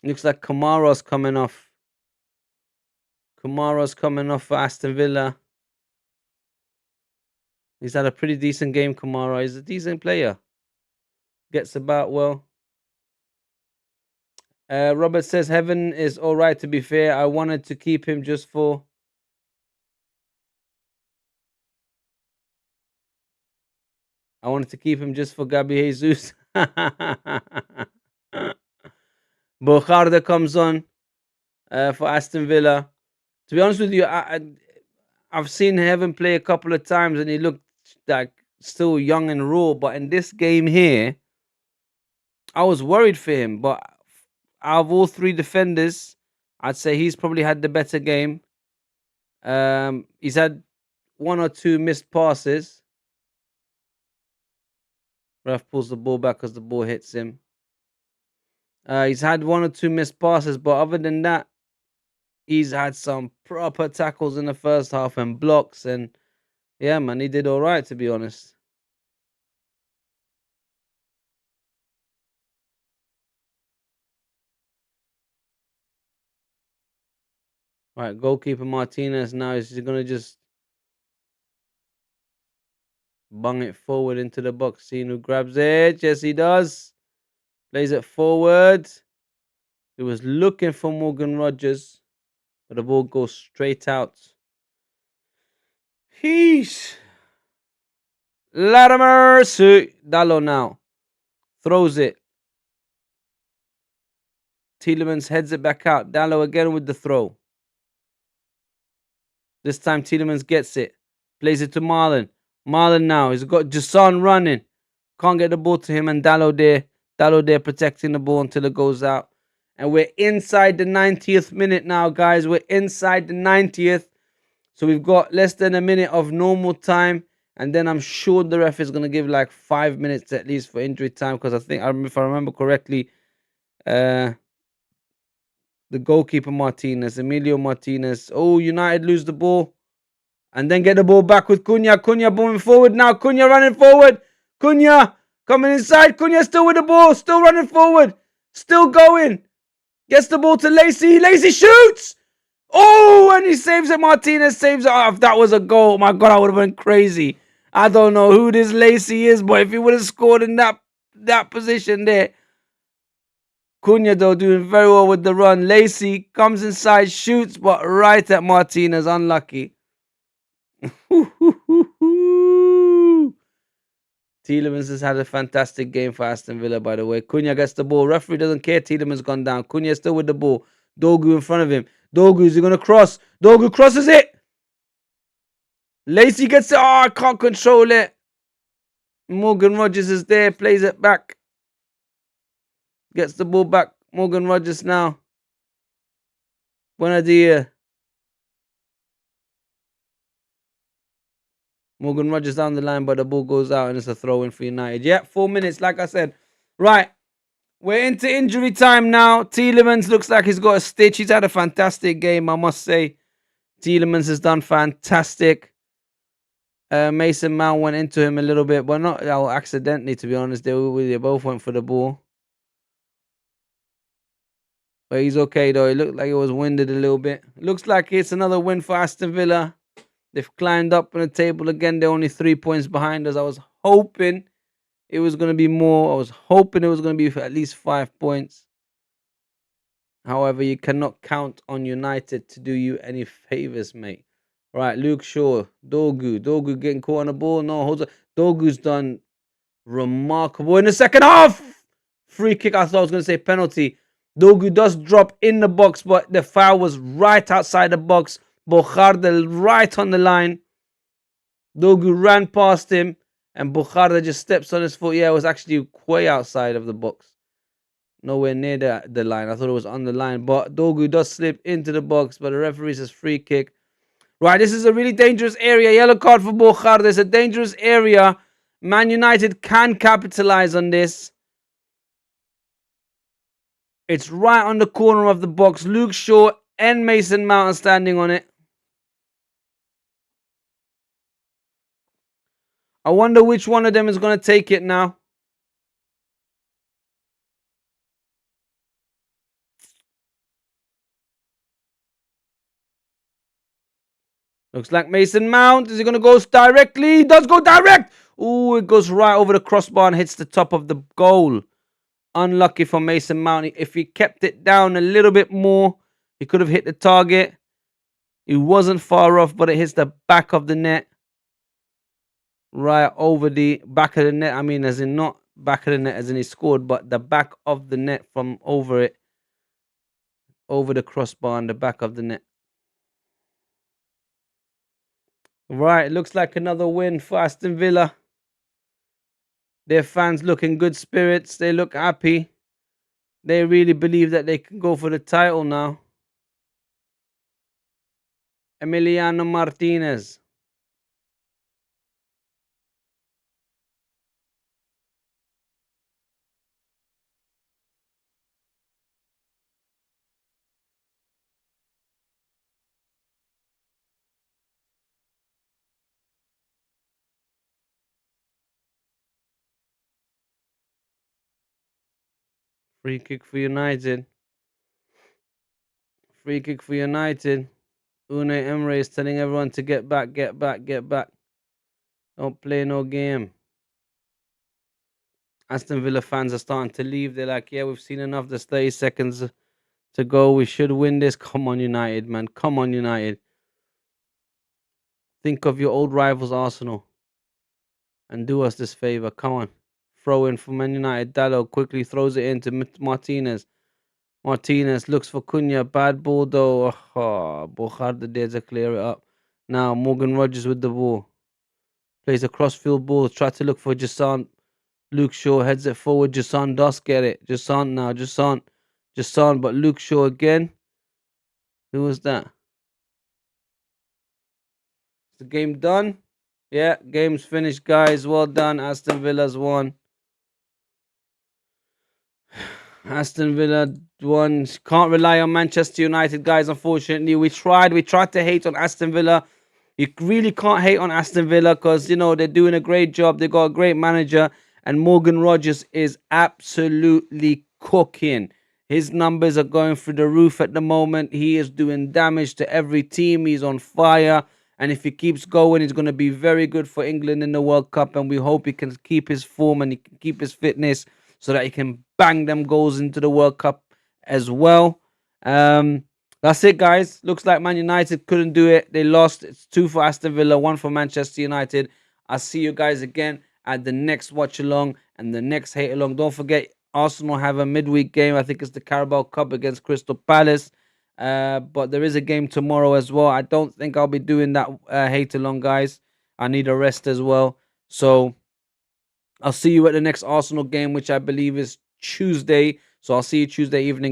Looks like Kamaro's coming off. Kamaro's coming off for Aston Villa. He's had a pretty decent game, Kamara. He's a decent player. Gets about well. Robert says, Heaven is all right, to be fair. I wanted to keep him just for... I wanted to keep him just for Gabi Jesus. Bocarda comes on for Aston Villa. To be honest with you, I've seen Heaven play a couple of times and he looked like still young and raw. But in this game here, I was worried for him. But out of all three defenders, I'd say he's probably had the better game. He's had one or two missed passes. Ref pulls the ball back as the ball hits him. He's had one or two missed passes, but other than that, he's had some proper tackles in the first half and blocks. And yeah, man, he did all right, to be honest. All right, goalkeeper Martinez now is going to just bung it forward into the box. Seeing who grabs it. Yes, he does. Plays it forward. He was looking for Morgan Rogers, but the ball goes straight out. Heesh. Latimer. Dallo now. Throws it. Tielemans heads it back out. Dallo again with the throw. This time Tielemans gets it. Plays it to Marlon. Marlon now. He's got Jason running. Can't get the ball to him, and Dallo there protecting the ball until it goes out. And we're inside the 90th minute now, guys. We're inside the 90th. So we've got less than a minute of normal time. And then I'm sure the ref is going to give like 5 minutes at least for injury time. Because I think, if I remember correctly, the goalkeeper Martinez, Emilio Martinez. Oh, United lose the ball. And then get the ball back with Cunha. Cunha moving forward now. Cunha running forward. Cunha coming inside. Cunha still with the ball. Still running forward. Still going. Gets the ball to Lacey. Lacey shoots. Oh, and he saves it. Martinez saves it. Oh, if that was a goal, my God, I would have been crazy. I don't know who this Lacey is, but if he would have scored in that position there. Cunha, though, doing very well with the run. Lacey comes inside, shoots, but right at Martinez. Unlucky. Tielemans has had a fantastic game for Aston Villa, by the way. Cunha gets the ball. Referee doesn't care. Tielemans gone down. Cunha still with the ball. Dogu in front of him. Dogu, is he going to cross? Dogu crosses it. Lacey gets it. Oh, I can't control it. Morgan Rogers is there. Plays it back. Gets the ball back. Morgan Rogers now. Buenadia. Morgan Rogers down the line, but the ball goes out and it's a throw in for United. Yeah, 4 minutes, like I said. Right. We're into injury time now. Tielemans looks like he's got a stitch. He's had a fantastic game, I must say. Tielemans has done fantastic. Mason Mount went into him a little bit, but not accidentally, to be honest. They both went for the ball. But he's okay, though. It looked like he was winded a little bit. Looks like it's another win for Aston Villa. They've climbed up on the table again. They're only 3 points behind us. I was hoping it was going to be more. I was hoping it was going to be for at least 5 points. However, you cannot count on United to do you any favors, mate. Right, Luke Shaw, Dogu. Dogu getting caught on the ball. No, hold on. Dogu's done remarkable in the second half. Free kick. I thought I was going to say penalty. Dogu does drop in the box, but the foul was right outside the box. Bocarda right on the line. Dogu ran past him, and Bocarda just steps on his foot. Yeah, it was actually way outside of the box. Nowhere near the line. I thought it was on the line. But Dogu does slip into the box, but the referee says free kick. Right, this is a really dangerous area. Yellow card for Bocarda. It's a dangerous area. Man United can capitalize on this. It's right on the corner of the box. Luke Shaw and Mason Mount are standing on it. I wonder which one of them is going to take it now. Looks like Mason Mount. Is he going to go directly? He does go direct. Ooh, it goes right over the crossbar and hits the top of the goal. Unlucky for Mason Mount. If he kept it down a little bit more, he could have hit the target. He wasn't far off, but it hits the back of the net. right over the back of the net. I mean, as in not back of the net as in he scored, but the back of the net from over it, over the crossbar and the back of the net. Right, looks like another win for Aston Villa. Their fans look in good spirits. They look happy. They really believe that they can go for the title now. Emiliano Martinez. Free kick for United. Free kick for United. Unai Emery is telling everyone to get back, get back, get back. Don't play no game. Aston Villa fans are starting to leave. They're like, yeah, we've seen enough. There's 30 seconds to go. We should win this. Come on, United, man. Come on, United. Think of your old rivals, Arsenal, and do us this favour. Come on. Throw in for Man United. Dallo quickly throws it into Martinez. Martinez looks for Cunha. Bad ball, though. Oh, Bojardo there to clear it up. Now, Morgan Rogers with the ball. Plays a crossfield ball. Try to look for Jason. Luke Shaw heads it forward. Jason does get it. Jason now. Jason. But Luke Shaw again. Who was that? Is the game done? Yeah, game's finished, guys. Well done. Aston Villa's won. Aston Villa won. Can't rely on Manchester United, guys. Unfortunately, we tried. We tried to hate on Aston Villa. You really can't hate on Aston Villa because, you know, they're doing a great job. They got a great manager. And Morgan Rogers is absolutely cooking. His numbers are going through the roof at the moment. He is doing damage to every team. He's on fire. And if he keeps going, he's going to be very good for England in the World Cup. And we hope he can keep his form and he can keep his fitness so that he can bang them goals into the World Cup as well. That's it, guys. Looks like Man United couldn't do it. They lost. It's 2 for Aston Villa, 1 for Manchester United. I'll see you guys again at the next watch along and the next hate along. Don't forget, Arsenal have a midweek game. I think it's the Carabao Cup against Crystal Palace. But there is a game tomorrow as well. I don't think I'll be doing that hate along, guys. I need a rest as well. So I'll see you at the next Arsenal game, which I believe is Tuesday. So I'll see you Tuesday evening.